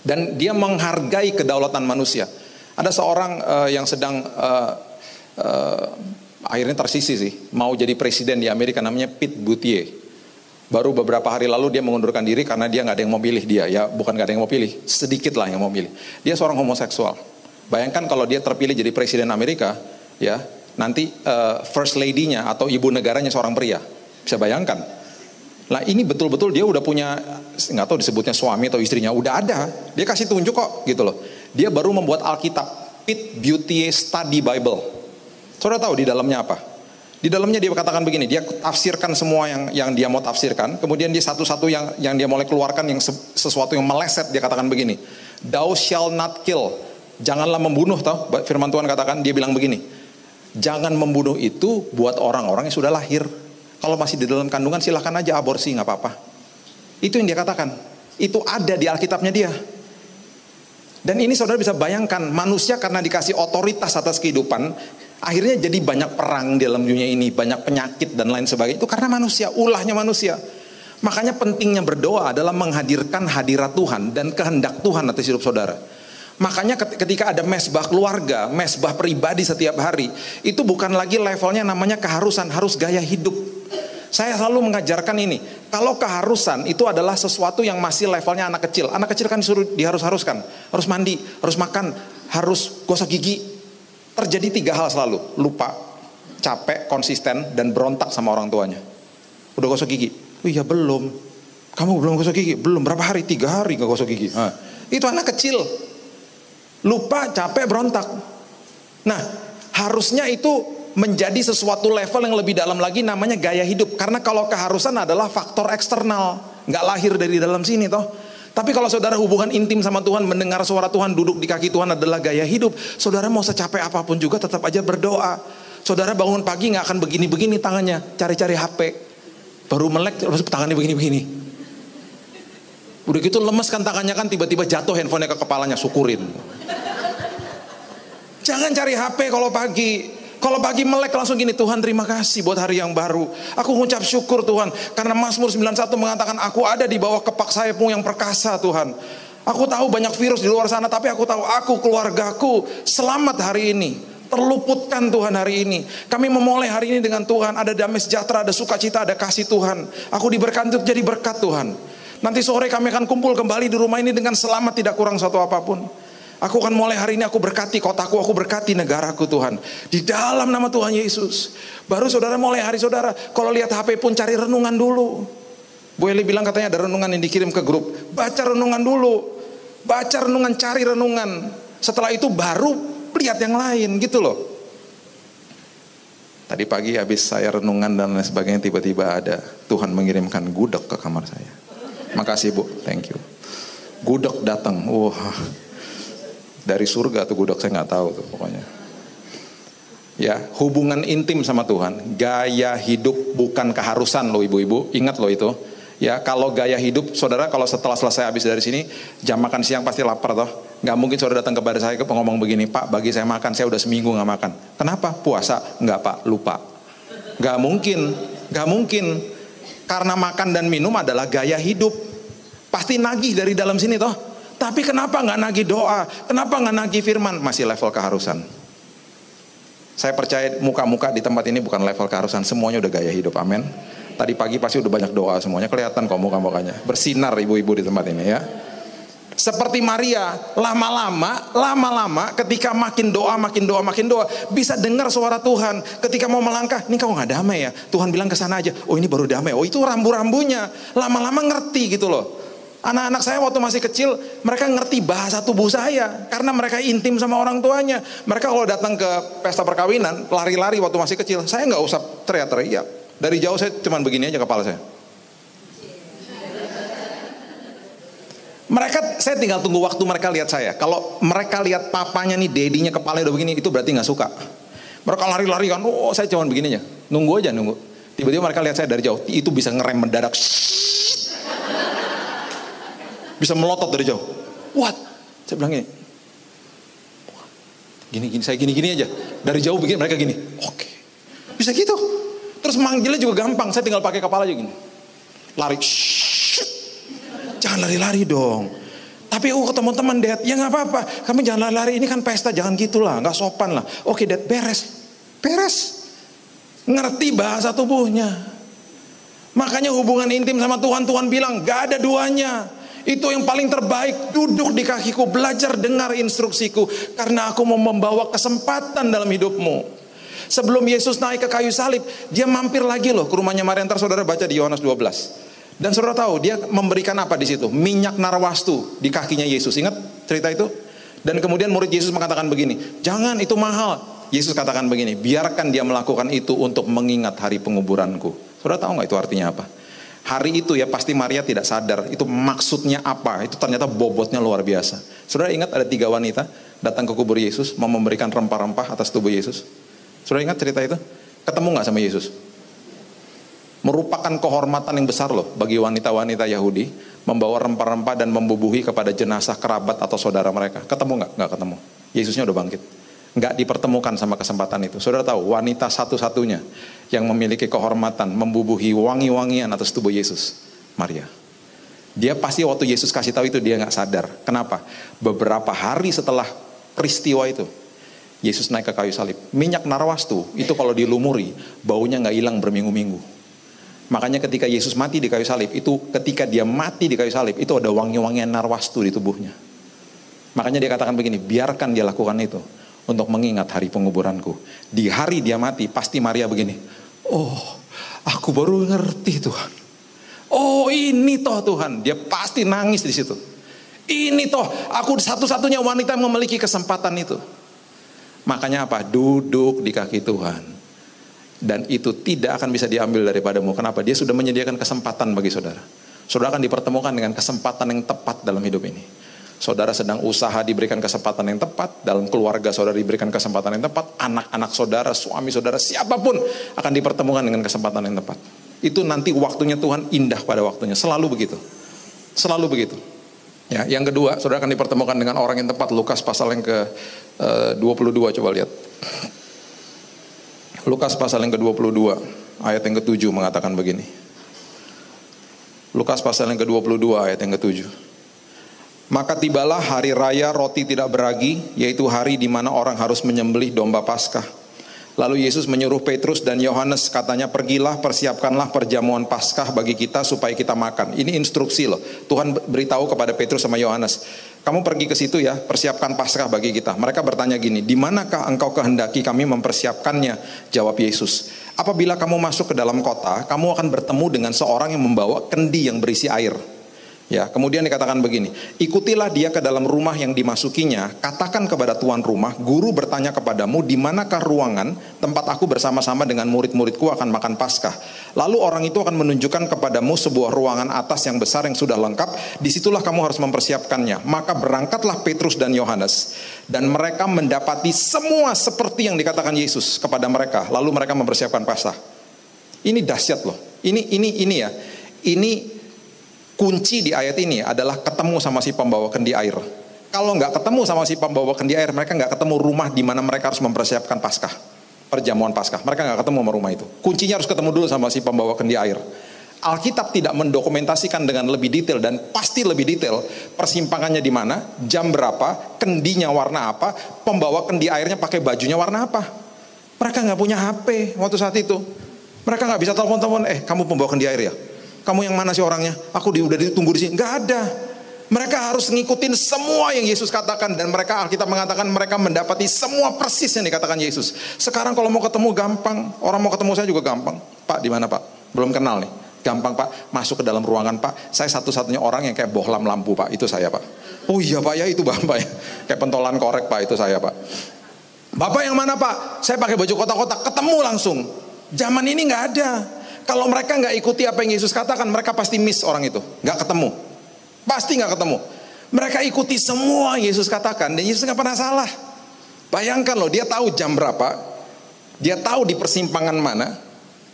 Speaker 1: Dan dia menghargai kedaulatan manusia. Ada seorang yang sedang akhirnya tersisi sih, mau jadi presiden di Amerika, namanya Pete Buttigieg. Baru beberapa hari lalu dia mengundurkan diri karena dia nggak ada yang mau pilih dia. Ya bukan nggak ada yang mau pilih, sedikit lah yang mau pilih. Dia seorang homoseksual. Bayangkan kalau dia terpilih jadi presiden Amerika, ya nanti first lady-nya atau ibu negaranya seorang pria. Bisa bayangkan. Nah ini betul-betul dia udah punya, nggak tahu disebutnya suami atau istrinya, udah ada. Dia kasih tunjuk kok gitu loh. Dia baru membuat Alkitab, Pete Buttigieg Study Bible. Saudara tahu di dalamnya apa? Di dalamnya dia katakan begini, dia tafsirkan semua yang dia mau tafsirkan. Kemudian dia satu-satu yang dia mulai keluarkan yang sesuatu yang meleset, dia katakan begini. Thou shall not kill. Janganlah membunuh, tau? Firman Tuhan katakan, dia bilang begini. Jangan membunuh itu buat orang-orang yang sudah lahir. Kalau masih di dalam kandungan silahkan aja aborsi, nggak apa-apa. Itu yang dia katakan. Itu ada di Alkitabnya dia. Dan ini saudara bisa bayangkan, manusia karena dikasih otoritas atas kehidupan, akhirnya jadi banyak perang di dalam dunia ini, banyak penyakit dan lain sebagainya. Itu karena manusia, ulahnya manusia. Makanya pentingnya berdoa adalah menghadirkan hadirat Tuhan dan kehendak Tuhan atas hidup saudara. Makanya ketika ada mesbah keluarga, mesbah pribadi setiap hari, itu bukan lagi levelnya namanya keharusan, harus gaya hidup. Saya selalu mengajarkan ini, kalau keharusan itu adalah sesuatu yang masih levelnya anak kecil. Anak kecil kan disuruh diharus-haruskan, harus mandi, harus makan, harus gosok gigi. Terjadi 3 hal selalu, lupa, capek, konsisten, dan berontak sama orang tuanya. Udah gosok gigi? Oh iya belum. Kamu belum gosok gigi? Belum, berapa hari? 3 hari gak gosok gigi. Nah, itu anak kecil. Lupa, capek, berontak. Nah, harusnya itu menjadi sesuatu level yang lebih dalam lagi, namanya gaya hidup. Karena kalau keharusan adalah faktor eksternal, nggak lahir dari dalam sini toh. Tapi kalau saudara hubungan intim sama Tuhan, mendengar suara Tuhan, duduk di kaki Tuhan adalah gaya hidup, saudara mau secapek apapun juga tetap aja berdoa. Saudara bangun pagi nggak akan begini-begini tangannya, cari-cari HP, baru melek terus tangannya begini-begini. Udah gitu lemes kan tangannya kan, tiba-tiba jatuh handphonenya ke kepalanya, syukurin. Jangan cari HP kalau pagi. Kalau pagi melek langsung gini, Tuhan terima kasih buat hari yang baru. Aku mengucap syukur Tuhan, karena Mazmur 91 mengatakan aku ada di bawah kepak sayap-Mu yang perkasa Tuhan. Aku tahu banyak virus di luar sana, tapi aku tahu aku, keluargaku selamat hari ini. Terluputkan Tuhan hari ini. Kami memulai hari ini dengan Tuhan, ada damai sejahtera, ada sukacita, ada kasih Tuhan. Aku diberkati untuk jadi berkat Tuhan. Nanti sore kami akan kumpul kembali di rumah ini dengan selamat, tidak kurang satu apapun. Aku akan mulai hari ini, aku berkati kotaku, aku berkati negaraku Tuhan. Di dalam nama Tuhan Yesus. Baru saudara mulai hari saudara, kalau lihat HP pun cari renungan dulu. Bu Eli bilang katanya ada renungan yang dikirim ke grup. Baca renungan dulu. Baca renungan, cari renungan. Setelah itu baru lihat yang lain gitu loh. Tadi pagi habis saya renungan dan lain sebagainya, tiba-tiba ada Tuhan mengirimkan gudeg ke kamar saya. Makasih Bu, thank you. Gudeg datang, wah. Dari surga tuh gudeg, saya nggak tahu tuh pokoknya. Ya, hubungan intim sama Tuhan, gaya hidup bukan keharusan loh ibu-ibu, ingat loh itu. Ya, kalau gaya hidup, saudara kalau setelah selesai habis dari sini, jam makan siang pasti lapar toh. Nggak mungkin saudara datang kepada saya ngomong begini, Pak bagi saya makan, saya udah seminggu nggak makan. Kenapa? Puasa? Nggak Pak, lupa. Nggak mungkin, nggak mungkin. karena makan dan minum adalah gaya hidup. Pasti nagih dari dalam sini toh. Tapi kenapa nggak nagih doa? Kenapa nggak nagih firman? Masih level keharusan. Saya percaya muka-muka di tempat ini bukan level keharusan, semuanya udah gaya hidup, amin. Tadi pagi pasti udah banyak doa semuanya, kelihatan kok muka-mukanya. Bersinar ibu-ibu di tempat ini ya. Seperti Maria, lama-lama ketika makin doa, bisa dengar suara Tuhan. Ketika mau melangkah, ini kau nggak damai ya? Tuhan bilang ke sana aja. Oh ini baru damai. Oh itu rambu-rambunya. Lama-lama ngerti gitu loh. Anak-anak saya waktu masih kecil, mereka ngerti bahasa tubuh saya karena mereka intim sama orang tuanya. Mereka kalau datang ke pesta perkawinan, lari-lari waktu masih kecil. Saya nggak usah teriak-teriak. Dari jauh saya cuman begini aja kepala saya. Saya tinggal tunggu waktu mereka lihat saya. Kalau mereka lihat papanya nih, dedinya kepalanya udah begini, itu berarti nggak suka. Mereka lari-lari kan, oh saya cuma begini aja, nunggu. Tiba-tiba mereka lihat saya dari jauh, itu bisa ngerem mendadak, bisa melotot dari jauh. What? Saya bilang gini, saya gini aja, dari jauh begini mereka gini. Oke, bisa gitu. Terus manggilnya juga gampang, saya tinggal pakai kepala aja gini, lari. Jangan lari-lari dong. Tapi ketemu teman Dad, ya nggak apa-apa. Kami jangan lari-lari, ini kan pesta, jangan gitulah, nggak sopan lah. Oke Dad, beres. Ngerti bahasa tubuhnya. Makanya hubungan intim sama Tuhan bilang gak ada duanya. Itu yang paling terbaik. Duduk di kakiku, belajar dengar instruksiku, karena aku mau membawa kesempatan dalam hidupmu. Sebelum Yesus naik ke kayu salib, dia mampir lagi loh ke rumahnya Maria. Ntar saudara baca di Yohanes 12. Dan saudara tahu dia memberikan apa di situ? Minyak narwastu di kakinya Yesus. Ingat cerita itu? Dan kemudian murid Yesus mengatakan begini, jangan, itu mahal. Yesus katakan begini, biarkan dia melakukan itu untuk mengingat hari penguburanku. Saudara tahu nggak itu artinya apa? Hari itu ya pasti Maria tidak sadar itu maksudnya apa. Itu ternyata bobotnya luar biasa. Saudara ingat ada 3 wanita datang ke kubur Yesus mau memberikan rempah-rempah atas tubuh Yesus. Saudara ingat cerita itu? Ketemu nggak sama Yesus? Merupakan kehormatan yang besar loh bagi wanita-wanita Yahudi membawa rempah-rempah dan membubuhi kepada jenazah kerabat atau saudara mereka. Ketemu nggak? Nggak ketemu. Yesusnya udah bangkit. Nggak dipertemukan sama kesempatan itu. Saudara tahu wanita satu-satunya yang memiliki kehormatan membubuhi wangi-wangian atas tubuh Yesus, Maria. Dia pasti waktu Yesus kasih tahu itu dia nggak sadar. Kenapa? Beberapa hari setelah peristiwa itu Yesus naik ke kayu salib. Minyak narwastu itu kalau dilumuri baunya nggak hilang berminggu-minggu. Makanya ketika Yesus mati di kayu salib, itu ketika dia mati di kayu salib, itu ada wangi-wangian narwastu di tubuhnya. Makanya dia katakan begini, biarkan dia lakukan itu untuk mengingat hari penguburanku. Di hari dia mati, pasti Maria begini, oh aku baru ngerti Tuhan. Oh ini toh Tuhan, dia pasti nangis di situ. Ini toh, aku satu-satunya wanita yang memiliki kesempatan itu. Makanya apa? Duduk di kaki Tuhan. Dan itu tidak akan bisa diambil daripadamu. Kenapa? Dia sudah menyediakan kesempatan bagi saudara. Saudara akan dipertemukan dengan kesempatan yang tepat dalam hidup ini. Saudara sedang usaha, diberikan kesempatan yang tepat. Dalam keluarga saudara diberikan kesempatan yang tepat. Anak-anak saudara, suami saudara, siapapun akan dipertemukan dengan kesempatan yang tepat. Itu nanti waktunya Tuhan indah pada waktunya. Selalu begitu. Selalu begitu. Ya, yang kedua, saudara akan dipertemukan dengan orang yang tepat. Lukas pasal yang ke 22, coba lihat. Lukas pasal yang ke-22 ayat yang ke-7 mengatakan begini. Lukas pasal yang ke-22 ayat yang ke-7. Maka tibalah hari raya roti tidak beragi, yaitu hari di mana orang harus menyembelih domba Paskah. Lalu Yesus menyuruh Petrus dan Yohanes, katanya, pergilah, persiapkanlah perjamuan Paskah bagi kita supaya kita makan. Ini instruksi loh. Tuhan beritahu kepada Petrus sama Yohanes, kamu pergi ke situ ya, persiapkan Paskah bagi kita. Mereka bertanya gini, di manakah engkau kehendaki kami mempersiapkannya? Jawab Yesus, apabila kamu masuk ke dalam kota, kamu akan bertemu dengan seorang yang membawa kendi yang berisi air. Ya, kemudian dikatakan begini, ikutilah dia ke dalam rumah yang dimasukinya, katakan kepada tuan rumah, guru bertanya kepadamu, di manakah ruangan tempat aku bersama-sama dengan murid-muridku akan makan Paskah. Lalu orang itu akan menunjukkan kepadamu sebuah ruangan atas yang besar yang sudah lengkap, disitulah kamu harus mempersiapkannya. Maka berangkatlah Petrus dan Yohanes, dan mereka mendapati semua seperti yang dikatakan Yesus kepada mereka. Lalu mereka mempersiapkan Paskah. Ini dahsyat loh. Ini kunci di ayat ini adalah ketemu sama si pembawa kendi air. Kalau nggak ketemu sama si pembawa kendi air, mereka nggak ketemu rumah di mana mereka harus mempersiapkan Paskah, perjamuan Paskah. Mereka nggak ketemu sama rumah itu. Kuncinya harus ketemu dulu sama si pembawa kendi air. Alkitab tidak mendokumentasikan dengan lebih detail dan pasti lebih detail persimpangannya di mana, jam berapa, kendinya warna apa, pembawa kendi airnya pakai bajunya warna apa. Mereka nggak punya HP waktu saat itu. Mereka nggak bisa telepon-telepon, kamu pembawa kendi air ya? Kamu yang mana sih orangnya? Aku udah ditunggu di sini. Nggak ada. Mereka harus ngikutin semua yang Yesus katakan, dan mereka, Alkitab mengatakan mereka mendapati semua persis yang dikatakan Yesus. Sekarang kalau mau ketemu gampang, orang mau ketemu saya juga gampang. Pak, di mana Pak? Belum kenal nih. Gampang Pak, masuk ke dalam ruangan Pak. Saya satu-satunya orang yang kayak bohlam lampu Pak, itu saya Pak. Oh iya Pak, ya itu Bapak ya. Kayak pentolan korek Pak, itu saya Pak. Bapak yang mana Pak? Saya pakai baju kotak-kotak, ketemu langsung. Zaman ini nggak ada. Kalau mereka nggak ikuti apa yang Yesus katakan, mereka pasti miss orang itu, nggak ketemu. Pasti nggak ketemu. Mereka ikuti semua yang Yesus katakan, dan Yesus nggak pernah salah. Bayangkan loh, dia tahu jam berapa, dia tahu di persimpangan mana.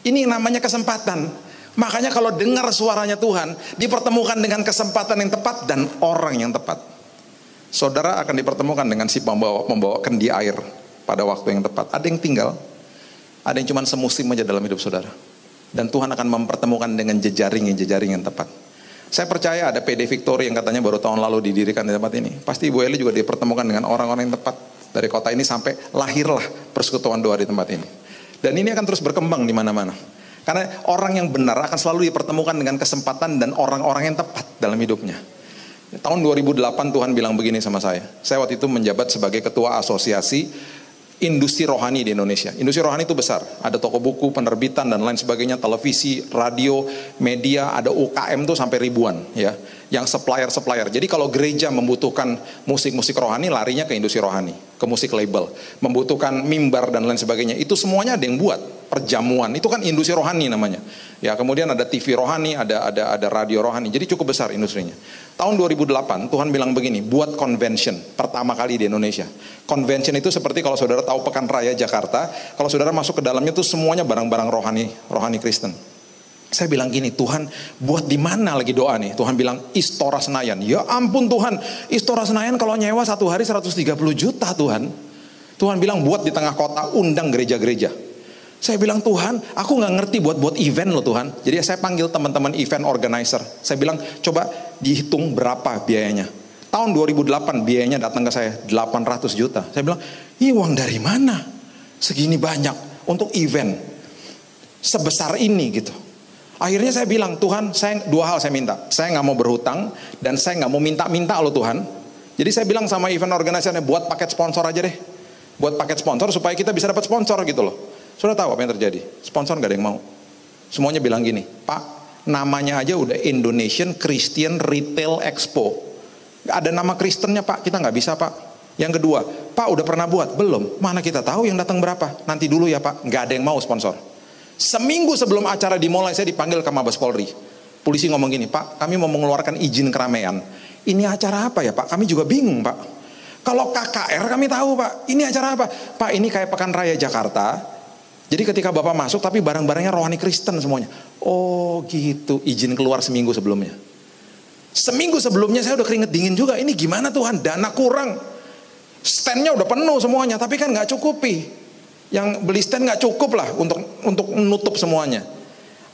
Speaker 1: Ini namanya kesempatan. Makanya kalau dengar suaranya Tuhan, dipertemukan dengan kesempatan yang tepat dan orang yang tepat. Saudara akan dipertemukan dengan si pembawa kendi air pada waktu yang tepat. Ada yang tinggal, ada yang cuma semusim aja dalam hidup saudara. Dan Tuhan akan mempertemukan dengan jejaring yang tepat. Saya percaya ada PD Victory yang katanya baru tahun lalu didirikan di tempat ini. Pasti Ibu Eli juga dipertemukan dengan orang-orang yang tepat. Dari kota ini sampai lahirlah persekutuan doa di tempat ini. Dan ini akan terus berkembang di mana-mana. Karena orang yang benar akan selalu dipertemukan dengan kesempatan dan orang-orang yang tepat dalam hidupnya. Tahun 2008 Tuhan bilang begini sama saya. Saya waktu itu menjabat sebagai ketua asosiasi industri rohani di Indonesia. Industri rohani itu besar. Ada toko buku, penerbitan dan lain sebagainya, televisi, radio, media, ada UKM tuh sampai ribuan ya. Yang supplier. Jadi kalau gereja membutuhkan musik-musik rohani, larinya ke industri rohani, ke musik label. Membutuhkan mimbar dan lain sebagainya, itu semuanya ada yang buat. Perjamuan, itu kan industri rohani namanya. Ya, kemudian ada TV rohani, ada radio rohani. Jadi cukup besar industrinya. Tahun 2008 Tuhan bilang begini, buat convention pertama kali di Indonesia. Convention itu seperti kalau saudara tahu Pekan Raya Jakarta, kalau saudara masuk ke dalamnya tuh semuanya barang-barang rohani Kristen. Saya bilang gini, Tuhan buat di mana lagi doa nih? Tuhan bilang Istora Senayan. Ya ampun Tuhan, Istora Senayan kalau nyewa satu hari 130 juta Tuhan. Tuhan bilang buat di tengah kota, undang gereja-gereja. Saya bilang Tuhan, aku nggak ngerti buat event loh Tuhan. Jadi saya panggil teman-teman event organizer. Saya bilang coba dihitung berapa biayanya. Tahun 2008 biayanya datang ke saya 800 juta. Saya bilang, ini uang dari mana? Segini banyak untuk event sebesar ini gitu. Akhirnya saya bilang, Tuhan, dua hal saya minta. Saya nggak mau berhutang dan saya nggak mau minta-minta loh Tuhan. Jadi saya bilang sama event organizer, buat paket sponsor aja deh. Buat paket sponsor supaya kita bisa dapat sponsor gitu loh. Sudah tahu apa yang terjadi? Sponsor gak ada yang mau. Semuanya bilang gini, Pak, namanya aja udah Indonesian Christian Retail Expo. Gak ada nama Kristennya Pak, kita gak bisa Pak. Yang kedua, Pak udah pernah buat? Belum. Mana kita tahu yang datang berapa? Nanti dulu ya Pak. Gak ada yang mau sponsor. Seminggu sebelum acara dimulai, saya dipanggil ke Mabes Polri. Polisi ngomong gini, Pak, kami mau mengeluarkan izin keramaian. Ini acara apa ya Pak? Kami juga bingung Pak. Kalau KKR kami tahu Pak. Ini acara apa? Pak, ini kayak Pekan Raya Jakarta. Jadi ketika Bapak masuk tapi barang-barangnya rohani Kristen semuanya. Oh gitu, izin keluar seminggu sebelumnya. Seminggu sebelumnya saya udah keringet dingin juga. Ini gimana Tuhan, dana kurang. Standnya udah penuh semuanya, tapi kan gak cukupi. Yang beli stand gak cukup lah untuk menutup semuanya.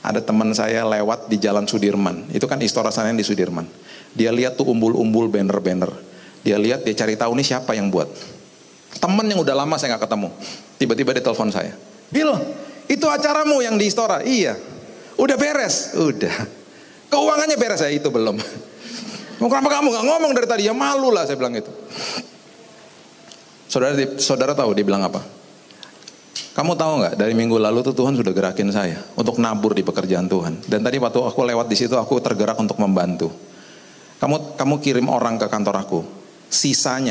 Speaker 1: Ada teman saya lewat di Jalan Sudirman. Itu kan Istora Senayan di Sudirman. Dia lihat tuh umbul-umbul banner-banner. Dia lihat, dia cari tahu nih siapa yang buat. Teman yang udah lama saya gak ketemu. Tiba-tiba dia telepon saya. Bill, itu acaramu yang di Istora? Iya. Udah beres? Udah. Keuangannya beres? Ya itu belum. Kenapa kamu gak ngomong dari tadi? Ya malu lah saya bilang itu. Saudara tahu dia bilang apa? Kamu tahu nggak, dari minggu lalu tuh Tuhan sudah gerakin saya untuk nabur di pekerjaan Tuhan. Dan tadi waktu aku lewat di situ aku tergerak untuk membantu. Kamu kirim orang ke kantor aku. Sisa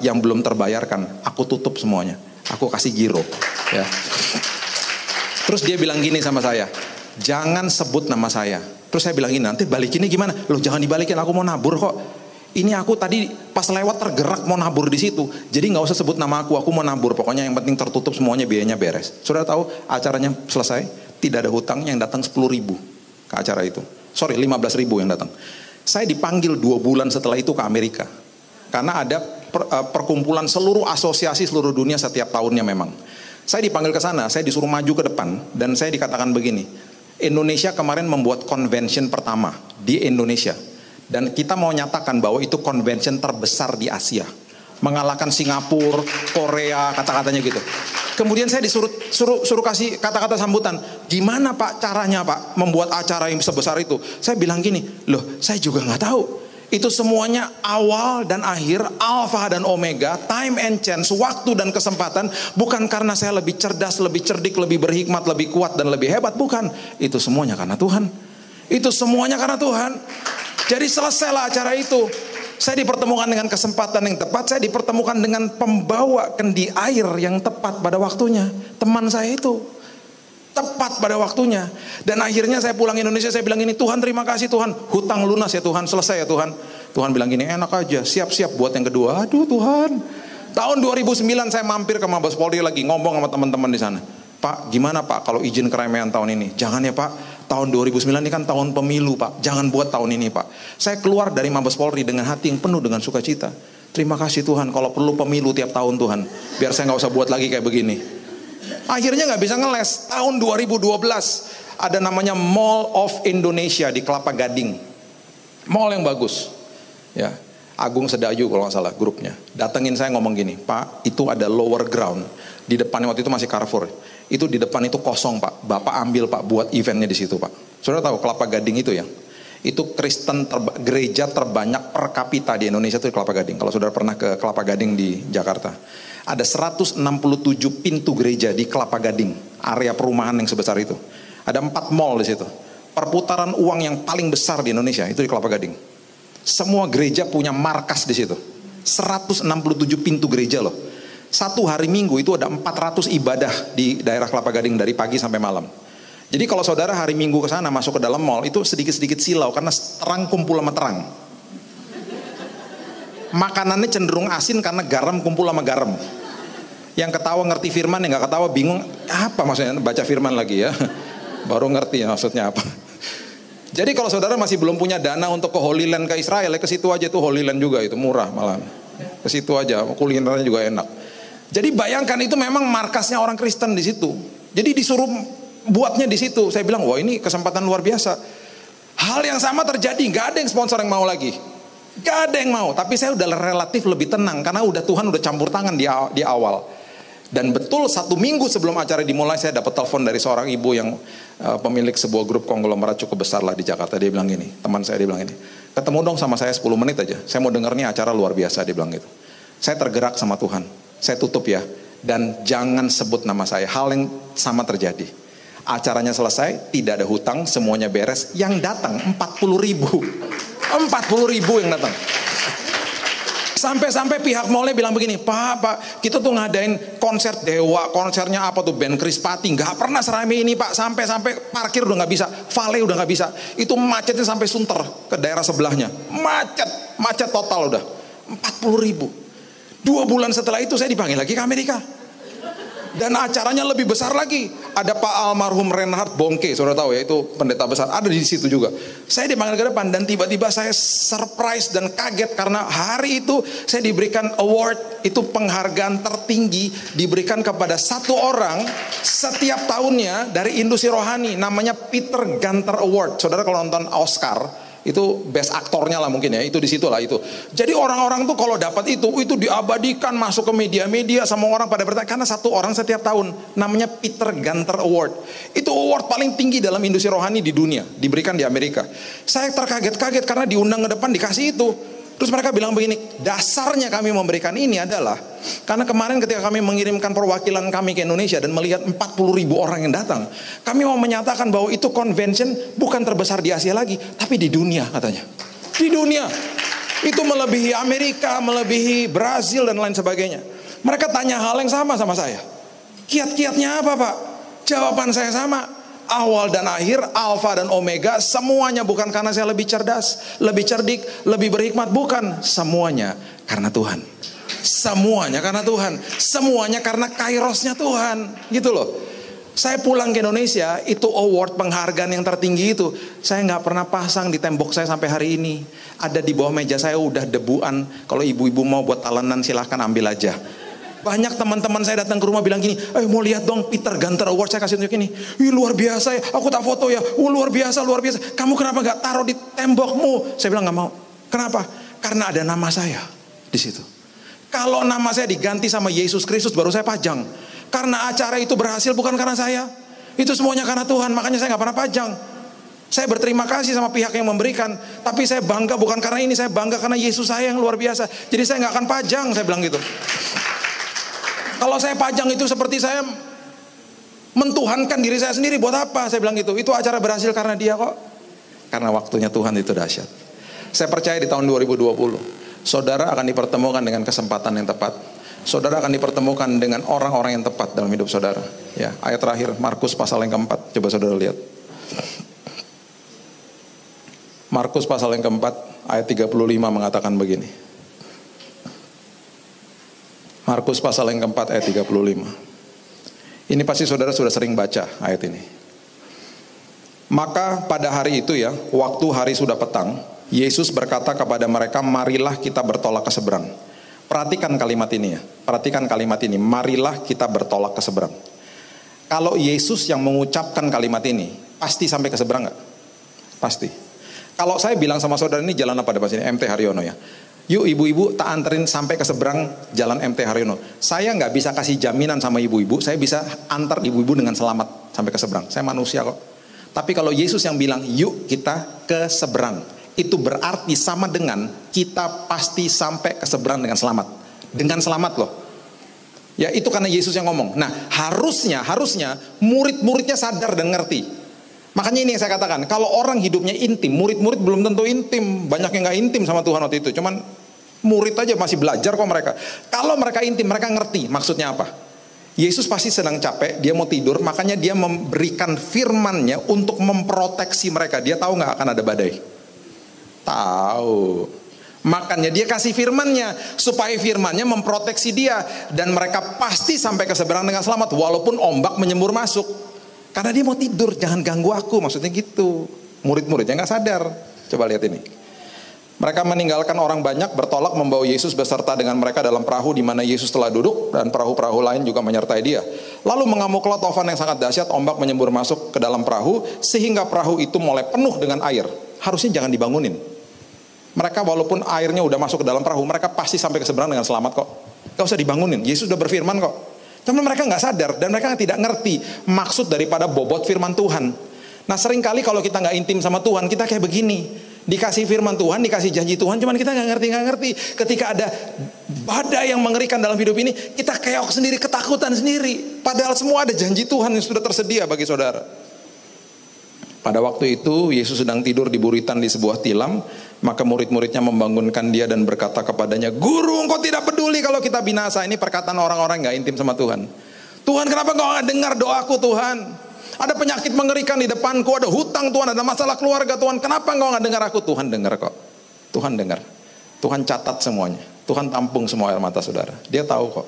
Speaker 1: yang belum terbayarkan, aku tutup semuanya. Aku kasih giro, ya. Terus dia bilang gini sama saya, jangan sebut nama saya. Terus saya bilang gini, nanti balikinnya gimana? Loh jangan dibalikin, aku mau nabur kok. Ini aku tadi pas lewat tergerak mau nabur di situ. Jadi nggak usah sebut nama aku mau nabur. Pokoknya yang penting tertutup semuanya, biayanya beres. Saudara tahu acaranya selesai, tidak ada hutang, yang datang 10.000 ke acara itu. 15.000 yang datang. Saya dipanggil 2 bulan setelah itu ke Amerika. Karena ada perkumpulan seluruh asosiasi seluruh dunia setiap tahunnya memang. Saya dipanggil ke sana, saya disuruh maju ke depan dan saya dikatakan begini, Indonesia kemarin membuat convention pertama di Indonesia. Dan kita mau nyatakan bahwa itu convention terbesar di Asia. Mengalahkan Singapura, Korea, kata-katanya gitu. Kemudian saya suruh kasih kata-kata sambutan. Gimana Pak caranya Pak membuat acara yang sebesar itu? Saya bilang gini, loh saya juga nggak tahu. Itu semuanya awal dan akhir, alfa dan omega, time and chance, waktu dan kesempatan. Bukan karena saya lebih cerdas, lebih cerdik, lebih berhikmat, lebih kuat dan lebih hebat. Bukan. Itu semuanya karena Tuhan. Itu semuanya karena Tuhan. Jadi selesailah acara itu. Saya dipertemukan dengan kesempatan yang tepat. Saya dipertemukan dengan pembawa kendi air yang tepat pada waktunya. Teman saya itu tepat pada waktunya. Dan akhirnya saya pulang Indonesia, saya bilang ini, Tuhan terima kasih Tuhan, hutang lunas ya Tuhan, selesai ya Tuhan. Tuhan bilang gini, enak aja, siap-siap buat yang kedua. Aduh Tuhan. Tahun 2009 saya mampir ke Mabes Polri lagi, ngomong sama teman-teman di sana. Pak, gimana Pak kalau izin keramaian tahun ini? Jangan ya Pak. Tahun 2009 ini kan tahun pemilu Pak. Jangan buat tahun ini Pak. Saya keluar dari Mabes Polri dengan hati yang penuh dengan sukacita. Terima kasih Tuhan kalau perlu pemilu tiap tahun Tuhan. Biar saya gak usah buat lagi kayak begini. Akhirnya gak bisa ngeles. Tahun 2012 ada namanya Mall of Indonesia di Kelapa Gading. Mall yang bagus. Ya, Agung Sedayu kalau gak salah grupnya. Datengin saya ngomong gini, Pak itu ada lower ground. Di depannya waktu itu masih Carrefour. Itu di depan itu kosong Pak. Bapak ambil Pak buat eventnya di situ Pak. Saudara tahu Kelapa Gading itu ya? Itu gereja terbanyak per kapita di Indonesia itu di Kelapa Gading. Kalau saudara pernah ke Kelapa Gading di Jakarta. Ada 167 pintu gereja di Kelapa Gading. Area perumahan yang sebesar itu. Ada 4 mall di situ. Perputaran uang yang paling besar di Indonesia itu di Kelapa Gading. Semua gereja punya markas di situ. 167 pintu gereja loh. Satu hari Minggu itu ada 400 ibadah di daerah Kelapa Gading dari pagi sampai malam. Jadi kalau saudara hari Minggu ke sana masuk ke dalam mall itu sedikit-sedikit silau karena terang kumpul sama terang. Makanannya cenderung asin karena garam kumpul sama garam. Yang ketawa ngerti firman, yang nggak ketawa bingung apa maksudnya baca firman lagi ya. Baru ngerti ya maksudnya apa. Jadi kalau saudara masih belum punya dana untuk ke Holy Land ke Israel, ya ke situ aja tuh Holy Land juga itu murah malah. Ke situ aja, kulinernya juga enak. Jadi bayangkan itu memang markasnya orang Kristen di situ. Jadi disuruh buatnya di situ. Saya bilang, wah ini kesempatan luar biasa. Hal yang sama terjadi, nggak ada yang sponsor yang mau lagi. Nggak ada yang mau. Tapi saya udah relatif lebih tenang karena Tuhan udah campur tangan di awal. Dan betul 1 minggu sebelum acara dimulai saya dapat telepon dari seorang ibu yang pemilik sebuah grup konglomerat cukup besar lah di Jakarta. Dia bilang gini, teman saya dia bilang ini, ketemu dong sama saya 10 menit aja. Saya mau denger nih acara luar biasa, dia bilang gitu. Saya tergerak sama Tuhan. Saya tutup ya, dan jangan sebut nama saya. Hal yang sama terjadi. Acaranya selesai, tidak ada hutang, semuanya beres. Yang datang 40.000. 40.000 yang datang. Sampai-sampai pihak mallnya bilang begini, Pak, kita tuh ngadain konser Dewa, konsernya apa tuh band Krispati, nggak pernah seramai ini Pak. Sampai parkir udah nggak bisa, valet udah nggak bisa. Itu macetnya sampai Sunter ke daerah sebelahnya. Macet total udah. 40.000. 2 bulan setelah itu saya dipanggil lagi ke Amerika. Dan acaranya lebih besar lagi. Ada Pak almarhum Reinhard Bonnke, saudara tahu ya, itu pendeta besar, ada di situ juga. Saya dipanggil ke depan dan tiba-tiba saya surprise dan kaget karena hari itu saya diberikan award, itu penghargaan tertinggi diberikan kepada satu orang setiap tahunnya dari industri rohani, namanya Peter Gunter Award. Saudara kalau nonton Oscar itu best aktornya lah mungkin ya, itu di situ lah itu. Jadi orang-orang tuh kalau dapat itu diabadikan, masuk ke media-media, sama orang pada bertanya karena satu orang setiap tahun, namanya Peter Gunter Award. Itu award paling tinggi dalam industri rohani di dunia, diberikan di Amerika. Saya terkaget-kaget karena diundang ke depan dikasih itu. Terus mereka bilang begini, dasarnya kami memberikan ini adalah karena kemarin ketika kami mengirimkan perwakilan kami ke Indonesia dan melihat 40.000 orang yang datang, kami mau menyatakan bahwa itu convention bukan terbesar di Asia lagi, tapi di dunia katanya. Di dunia. Itu melebihi Amerika, melebihi Brazil dan lain sebagainya. Mereka tanya hal yang sama saya. Kiat-kiatnya apa Pak? Jawaban saya sama. Awal dan akhir, alfa dan omega, semuanya bukan karena saya lebih cerdas, lebih cerdik, lebih berhikmat, bukan. Semuanya karena Tuhan. Semuanya karena Tuhan. Semuanya karena kairosnya Tuhan. Gitu loh. Saya pulang ke Indonesia, itu award penghargaan yang tertinggi itu saya nggak pernah pasang di tembok saya sampai hari ini. Ada di bawah meja saya udah debuan. Kalau ibu-ibu mau buat talenan silahkan ambil aja. Banyak teman-teman saya datang ke rumah bilang gini, mau lihat dong Peter Gunter Award, saya kasih tunjuk ini. Wih, luar biasa ya, aku tak foto ya. Luar biasa, luar biasa. Kamu kenapa gak taruh di tembokmu? Saya bilang gak mau. Kenapa? Karena ada nama saya di situ. Kalau nama saya diganti sama Yesus Kristus, baru saya pajang. Karena acara itu berhasil bukan karena saya. Itu semuanya karena Tuhan, makanya saya gak pernah pajang. Saya berterima kasih sama pihak yang memberikan, tapi saya bangga bukan karena ini, saya bangga karena Yesus saya yang luar biasa. Jadi saya gak akan pajang, saya bilang gitu. Kalau saya pajang itu seperti saya mentuhankan diri saya sendiri. Buat apa? Saya bilang gitu. Itu acara berhasil karena dia kok. Karena waktunya Tuhan itu dahsyat. Saya percaya di tahun 2020 saudara akan dipertemukan dengan kesempatan yang tepat. Saudara akan dipertemukan dengan orang-orang yang tepat dalam hidup saudara. Ya, ayat terakhir Markus pasal yang keempat. Coba saudara lihat. Markus pasal yang keempat ayat 35 mengatakan begini. Markus pasal yang keempat ayat 35. Ini pasti saudara sudah sering baca ayat ini. Maka pada hari itu ya, waktu hari sudah petang, Yesus berkata kepada mereka, marilah kita bertolak ke seberang. Perhatikan kalimat ini ya, perhatikan kalimat ini, marilah kita bertolak ke seberang. Kalau Yesus yang mengucapkan kalimat ini, pasti sampai ke seberang nggak? Pasti. Kalau saya bilang sama saudara, ini jalan apa depan sini? MT Haryono ya. Yuk ibu-ibu tak anterin sampai ke seberang jalan MT Haryono. Saya nggak bisa kasih jaminan sama ibu-ibu, saya bisa antar ibu-ibu dengan selamat sampai ke seberang. Saya manusia kok. Tapi kalau Yesus yang bilang, yuk kita ke seberang, itu berarti sama dengan kita pasti sampai ke seberang dengan selamat. Dengan selamat loh. Ya itu karena Yesus yang ngomong. Nah harusnya murid-muridnya sadar dan ngerti. Makanya ini yang saya katakan, kalau orang hidupnya intim, murid-murid belum tentu intim. Banyak yang gak intim sama Tuhan waktu itu. Cuman murid aja masih belajar kok mereka. Kalau mereka intim, mereka ngerti maksudnya apa. Yesus pasti sedang capek, dia mau tidur. Makanya dia memberikan firman-Nya untuk memproteksi mereka. Dia tahu gak akan ada badai? Tahu. Makanya dia kasih firman-Nya, supaya firman-Nya memproteksi dia. Dan mereka pasti sampai ke seberang dengan selamat, walaupun ombak menyembur masuk. Karena dia mau tidur, jangan ganggu aku, maksudnya gitu. Murid-muridnya gak sadar. Coba lihat ini. Mereka meninggalkan orang banyak, bertolak membawa Yesus beserta dengan mereka dalam perahu di mana Yesus telah duduk, dan perahu-perahu lain juga menyertai dia. Lalu mengamuklah taufan yang sangat dahsyat, ombak menyembur masuk ke dalam perahu, sehingga perahu itu mulai penuh dengan air. Harusnya jangan dibangunin. Mereka walaupun airnya udah masuk ke dalam perahu, mereka pasti sampai ke seberang dengan selamat kok. Gak usah dibangunin, Yesus udah berfirman kok. Tapi mereka nggak sadar dan mereka tidak ngerti maksud daripada bobot firman Tuhan. Nah seringkali kalau kita nggak intim sama Tuhan, kita kayak begini. Dikasih firman Tuhan, dikasih janji Tuhan, cuman kita nggak ngerti. Ketika ada badai yang mengerikan dalam hidup ini, kita keok sendiri, ketakutan sendiri. Padahal semua ada janji Tuhan yang sudah tersedia bagi saudara. Pada waktu itu Yesus sedang tidur di buritan di sebuah tilam. Maka murid-muridnya membangunkan dia dan berkata kepadanya, Guru, engkau tidak peduli kalau kita binasa. Ini perkataan orang-orang gak intim sama Tuhan. Tuhan, kenapa engkau gak dengar doaku Tuhan? Ada penyakit mengerikan di depanku, ada hutang Tuhan, ada masalah keluarga Tuhan. Kenapa engkau gak dengar aku? Tuhan dengar kok. Tuhan dengar. Tuhan catat semuanya. Tuhan tampung semua air mata saudara. Dia tahu kok.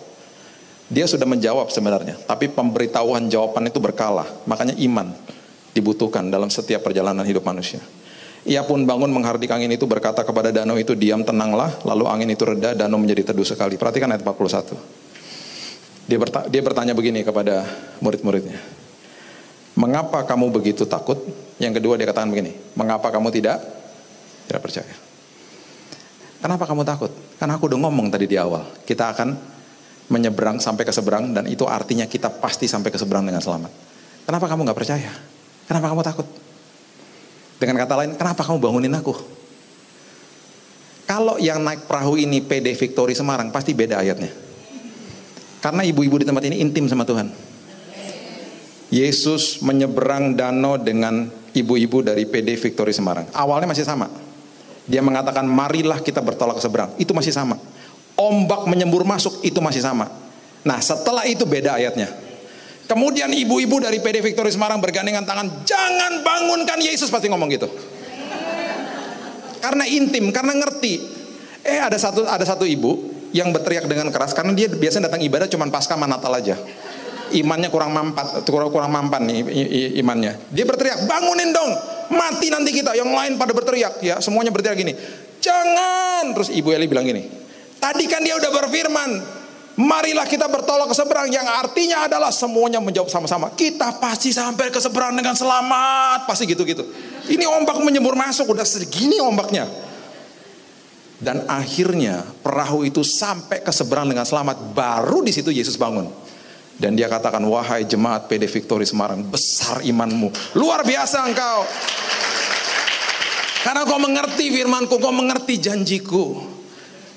Speaker 1: Dia sudah menjawab sebenarnya. Tapi pemberitahuan jawaban itu berkala. Makanya iman dibutuhkan dalam setiap perjalanan hidup manusia. Ia pun bangun menghardik angin itu, berkata kepada danau itu, diam, tenanglah. Lalu angin itu reda, danau menjadi teduh sekali. Perhatikan ayat 41. Dia bertanya begini kepada murid-muridnya, mengapa kamu begitu takut? Yang kedua dia katakan begini, mengapa kamu tidak percaya? Kenapa kamu takut? Karena aku udah ngomong tadi di awal, kita akan menyeberang sampai ke seberang, dan itu artinya kita pasti sampai ke seberang dengan selamat. Kenapa kamu gak percaya? Kenapa kamu takut? Dengan kata lain, kenapa kamu bangunin aku? Kalau yang naik perahu ini PD Victory Semarang, pasti beda ayatnya. Karena ibu-ibu di tempat ini intim sama Tuhan. Yesus menyeberang danau dengan ibu-ibu dari PD Victory Semarang. Awalnya masih sama. Dia mengatakan, marilah kita bertolak ke seberang. Itu masih sama. Ombak menyembur masuk, itu masih sama. Nah setelah itu beda ayatnya. Kemudian ibu-ibu dari PD Victory Semarang bergandengan tangan, jangan bangunkan Yesus, pasti ngomong gitu. Karena intim, karena ngerti. Ada satu ibu yang berteriak dengan keras karena dia biasanya datang ibadah cuma Paskah sama Natal aja. Imannya kurang mampan nih imannya. Dia berteriak, bangunin dong, mati nanti kita. Yang lain pada berteriak, ya semuanya berteriak gini, jangan. Terus Ibu Eli bilang gini, tadi kan dia udah berfirman, Marilah kita bertolak ke seberang, yang artinya adalah semuanya menjawab sama-sama, kita pasti sampai ke seberang dengan selamat. Pasti gitu-gitu. Ini ombak menyembur masuk, udah segini ombaknya. Dan akhirnya perahu itu sampai ke seberang dengan selamat. Baru di situ Yesus bangun. Dan dia katakan, wahai jemaat PD Victory Semarang, besar imanmu, luar biasa engkau. Karena kau mengerti firmanku, kau mengerti janjiku.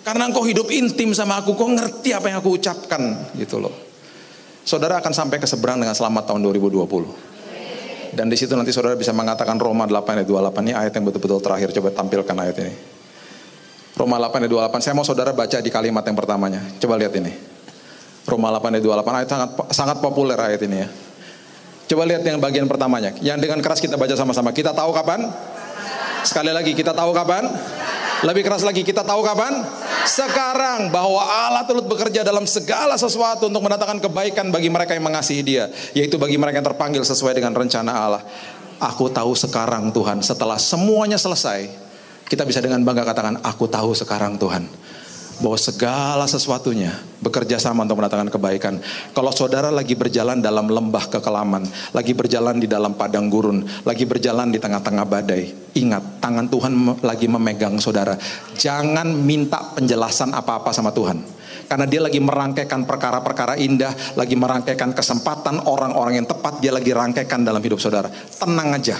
Speaker 1: Karena engkau hidup intim sama aku, kau ngerti apa yang aku ucapkan, gitu loh. Saudara akan sampai ke seberang dengan selamat tahun 2020. Dan di situ nanti saudara bisa mengatakan Roma 8 ayat 28. Ini ayat yang betul-betul terakhir, coba tampilkan ayat ini. Roma 8 ayat 28. Saya mau saudara baca di kalimat yang pertamanya. Coba lihat ini. Roma 8 ayat 28, ayat sangat populer ayat ini ya. Coba lihat yang bagian pertamanya, yang dengan keras kita baca sama-sama. Kita tahu kapan? Sekali lagi, kita tahu kapan? Lebih keras lagi, kita tahu kapan? Sekarang, bahwa Allah turut bekerja dalam segala sesuatu untuk mendatangkan kebaikan bagi mereka yang mengasihi Dia, yaitu bagi mereka yang terpanggil sesuai dengan rencana Allah. Aku tahu sekarang Tuhan, setelah semuanya selesai, kita bisa dengan bangga katakan, aku tahu sekarang Tuhan, bahwa segala sesuatunya bekerja sama untuk mendatangkan kebaikan. Kalau saudara lagi berjalan dalam lembah kekelaman, lagi berjalan di dalam padang gurun, lagi berjalan di tengah-tengah badai, ingat, tangan Tuhan lagi memegang saudara. Jangan minta penjelasan apa-apa sama Tuhan, karena dia lagi merangkaikan perkara-perkara indah, lagi merangkaikan kesempatan orang-orang yang tepat, dia lagi rangkaikan dalam hidup saudara. Tenang aja,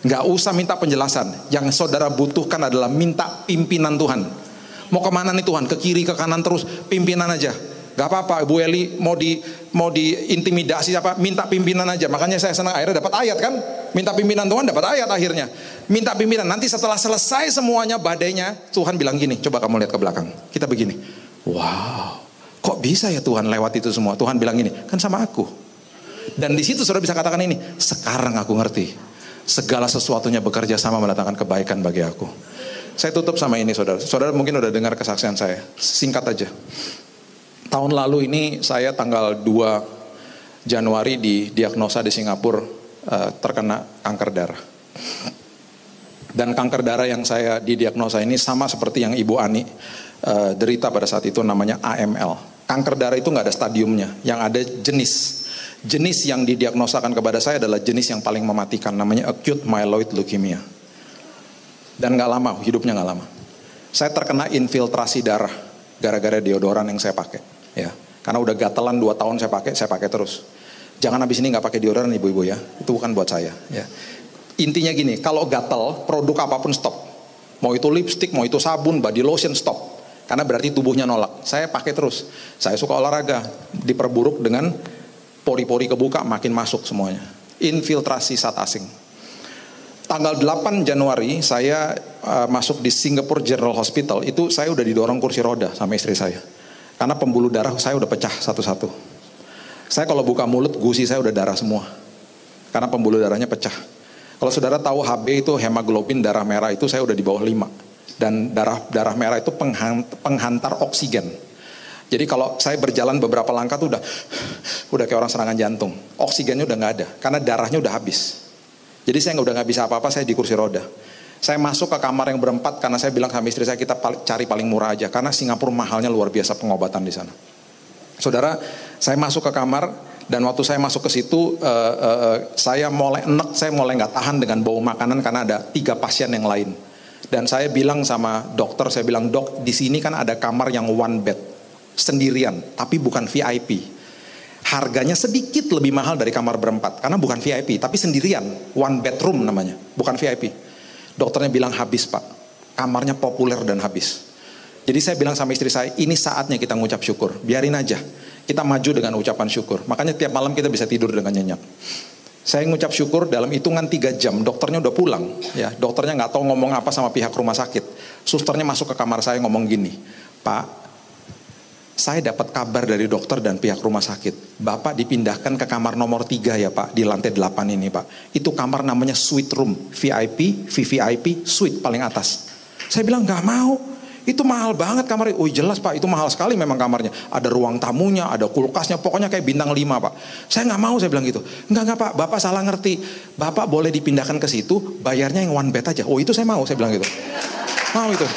Speaker 1: gak usah minta penjelasan. Yang saudara butuhkan adalah minta pimpinan Tuhan. Mau kemana nih Tuhan? Ke kiri, ke kanan terus, pimpinan aja. Gak apa-apa, Ibu Eli mau diintimidasi apa? Minta pimpinan aja. Makanya saya senang akhirnya dapat ayat kan? Minta pimpinan Tuhan, dapat ayat akhirnya. Minta pimpinan. Nanti setelah selesai semuanya badainya, Tuhan bilang gini, coba kamu lihat ke belakang. Kita begini. Wow, kok bisa ya Tuhan lewat itu semua? Tuhan bilang gini, kan sama aku. Dan di situ saudara bisa katakan ini, sekarang aku ngerti. Segala sesuatunya bekerja sama mendatangkan kebaikan bagi aku. Saya tutup sama ini saudara. Saudara mungkin udah dengar kesaksian saya. Singkat aja. Tahun lalu ini saya tanggal 2 Januari didiagnosa di Singapura terkena kanker darah. Dan kanker darah yang saya didiagnosa ini sama seperti yang Ibu Ani derita pada saat itu, namanya AML. Kanker darah itu nggak ada stadiumnya, yang ada jenis. Jenis yang didiagnosakan kepada saya adalah jenis yang paling mematikan, namanya acute myeloid leukemia. Dan gak lama, hidupnya gak lama. Saya terkena infiltrasi darah gara-gara deodoran yang saya pakai. Ya, karena udah gatelan 2 tahun saya pakai terus. Jangan habis ini gak pakai deodoran ibu-ibu ya, itu bukan buat saya. Ya. Intinya gini, kalau gatel, produk apapun stop. Mau itu lipstick, mau itu sabun, body lotion, stop. Karena berarti tubuhnya nolak. Saya pakai terus. Saya suka olahraga, diperburuk dengan pori-pori kebuka, makin masuk semuanya. Infiltrasi zat asing. Tanggal 8 Januari saya masuk di Singapore General Hospital. Itu saya udah didorong kursi roda sama istri saya. Karena pembuluh darah saya udah pecah satu-satu. Saya kalau buka mulut, gusi saya udah darah semua. Karena pembuluh darahnya pecah. Kalau saudara tahu HB itu hemoglobin darah merah itu saya udah di bawah 5. Dan darah merah itu penghantar oksigen. Jadi kalau saya berjalan beberapa langkah tuh udah kayak orang serangan jantung. Oksigennya udah nggak ada, karena darahnya udah habis. Jadi saya udah nggak bisa apa-apa, saya di kursi roda. Saya masuk ke kamar yang berempat karena saya bilang sama istri saya, kita cari paling murah aja. Karena Singapura mahalnya luar biasa pengobatan di sana. Saudara, saya masuk ke kamar dan waktu saya masuk ke situ, saya mulai enek, saya mulai nggak tahan dengan bau makanan karena ada 3 pasien yang lain. Dan saya bilang sama dokter, saya bilang, dok, di sini kan ada kamar yang one bed, sendirian, tapi bukan VIP. Harganya sedikit lebih mahal dari kamar berempat, karena bukan VIP, tapi sendirian, one bedroom namanya, bukan VIP. Dokternya bilang habis pak, kamarnya populer dan habis. Jadi saya bilang sama istri saya, ini saatnya kita ngucap syukur, biarin aja, kita maju dengan ucapan syukur. Makanya tiap malam kita bisa tidur dengan nyenyak. Saya ngucap syukur dalam hitungan 3 jam, dokternya udah pulang. Ya, dokternya nggak tahu ngomong apa sama pihak rumah sakit. Susternya masuk ke kamar saya ngomong gini, Pak, saya dapat kabar dari dokter dan pihak rumah sakit. Bapak dipindahkan ke kamar nomor 3 ya Pak, di lantai 8 ini Pak. Itu kamar namanya suite room, VIP, VVIP, suite paling atas. Saya bilang nggak mau, itu mahal banget kamarnya. Oh jelas Pak, itu mahal sekali memang kamarnya. Ada ruang tamunya, ada kulkasnya, pokoknya kayak bintang 5 Pak. Saya nggak mau, saya bilang gitu. Enggak Pak, Bapak salah ngerti. Bapak boleh dipindahkan ke situ, bayarnya yang one bed aja. Oh itu saya mau, saya bilang gitu. Mau itu.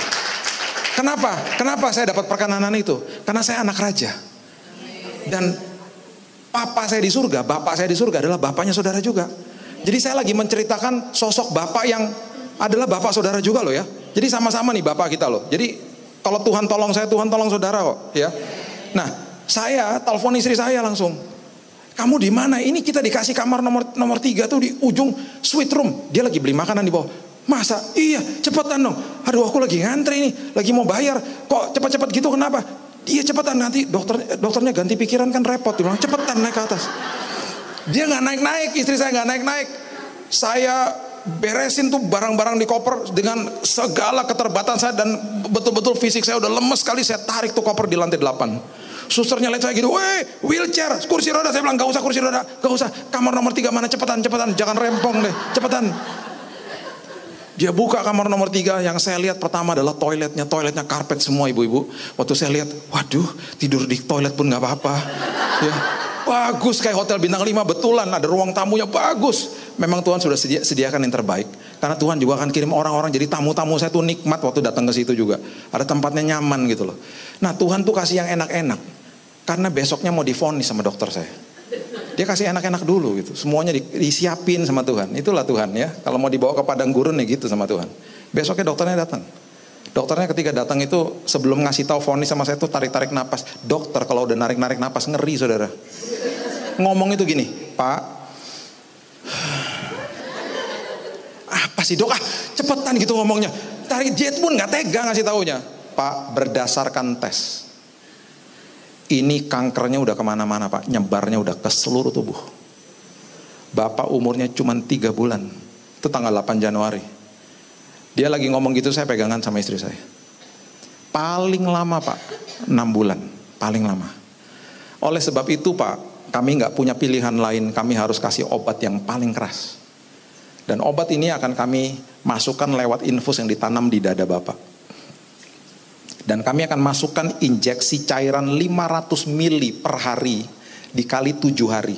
Speaker 1: Kenapa? Kenapa saya dapat perkenanan itu? Karena saya anak raja. Dan papa saya di surga, bapak saya di surga adalah bapaknya saudara juga. Jadi saya lagi menceritakan sosok bapak yang adalah bapak saudara juga loh ya. Jadi sama-sama nih bapak kita loh. Jadi kalau Tuhan tolong saya, Tuhan tolong saudara kok ya. Nah, saya telepon istri saya langsung. Kamu di mana? Ini kita dikasih kamar nomor 3 tuh di ujung suite room. Dia lagi beli makanan di bawah. Masa? Iya, cepetan dong. Aduh, aku lagi ngantri nih, lagi mau bayar. Kok cepat-cepat gitu, kenapa? Iya, cepetan, nanti dokternya ganti pikiran kan repot. Dia bilang, cepetan naik ke atas. Dia nggak naik-naik, istri saya nggak naik-naik. Saya beresin tuh barang-barang di koper dengan segala keterbatasan saya, dan betul-betul fisik saya udah lemes sekali. Saya tarik tuh koper di lantai 8. Susternya lihat saya gitu, weh, wheelchair, kursi roda. Saya bilang, gak usah kursi roda, gak usah. Kamar nomor 3 mana? Cepetan, jangan rempong deh, cepetan. Dia buka kamar nomor 3, yang saya lihat pertama adalah toiletnya karpet semua ibu-ibu. Waktu saya lihat, waduh, tidur di toilet pun gak apa-apa. Ya, bagus kayak hotel bintang 5, betulan, ada ruang tamunya bagus. Memang Tuhan sudah sediakan yang terbaik. Karena Tuhan juga akan kirim orang-orang, jadi tamu-tamu saya tuh nikmat waktu datang ke situ juga. Ada tempatnya nyaman gitu loh. Nah, Tuhan tuh kasih yang enak-enak. Karena besoknya mau divonis sama dokter saya. Dia kasih enak-enak dulu gitu. Semuanya disiapin sama Tuhan. Itulah Tuhan ya. Kalau mau dibawa ke padang gurun ya gitu sama Tuhan. Besoknya dokternya datang. Dokternya ketika datang itu sebelum ngasih tahu vonis sama saya tuh tarik-tarik napas. Dokter kalau udah narik-narik napas ngeri saudara. Ngomong itu gini, Pak. Apa sih dok? Cepetan gitu ngomongnya. Tarik jet pun nggak tega ngasih taunya. Pak, berdasarkan tes. Ini kankernya udah kemana-mana Pak, nyebarnya udah ke seluruh tubuh. Bapak umurnya cuma 3 bulan, itu tanggal 8 Januari. Dia lagi ngomong gitu, saya pegangan sama istri saya. Paling lama Pak, 6 bulan, paling lama. Oleh sebab itu Pak, kami gak punya pilihan lain, kami harus kasih obat yang paling keras. Dan obat ini akan kami masukkan lewat infus yang ditanam di dada Bapak. Dan kami akan masukkan injeksi cairan 500 mili per hari dikali 7 hari.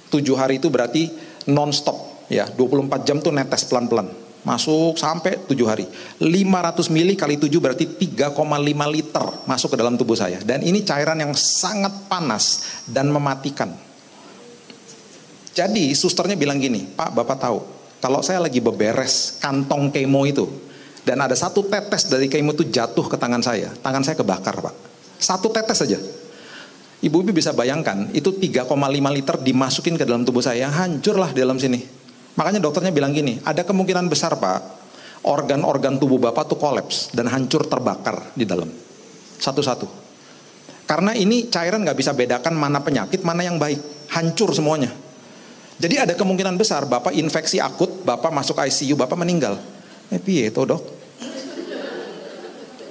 Speaker 1: 7 hari itu berarti non-stop ya, 24 jam tuh netes pelan-pelan. Masuk sampai 7 hari. 500 mili kali 7 berarti 3,5 liter masuk ke dalam tubuh saya. Dan ini cairan yang sangat panas dan mematikan. Jadi susternya bilang gini, Pak, Bapak tahu, kalau saya lagi beberes kantong kemo itu, dan ada 1 tetes dari kemo itu jatuh ke tangan saya kebakar Pak. 1 tetes saja. Ibu-ibu bisa bayangkan, itu 3,5 liter dimasukin ke dalam tubuh saya, hancurlah di dalam sini. Makanya dokternya bilang gini, ada kemungkinan besar Pak, organ-organ tubuh Bapak tuh kolaps dan hancur terbakar di dalam. Satu-satu. Karena ini cairan gak bisa bedakan mana penyakit, mana yang baik. Hancur semuanya. Jadi ada kemungkinan besar Bapak infeksi akut, Bapak masuk ICU, Bapak meninggal. Piye to dok?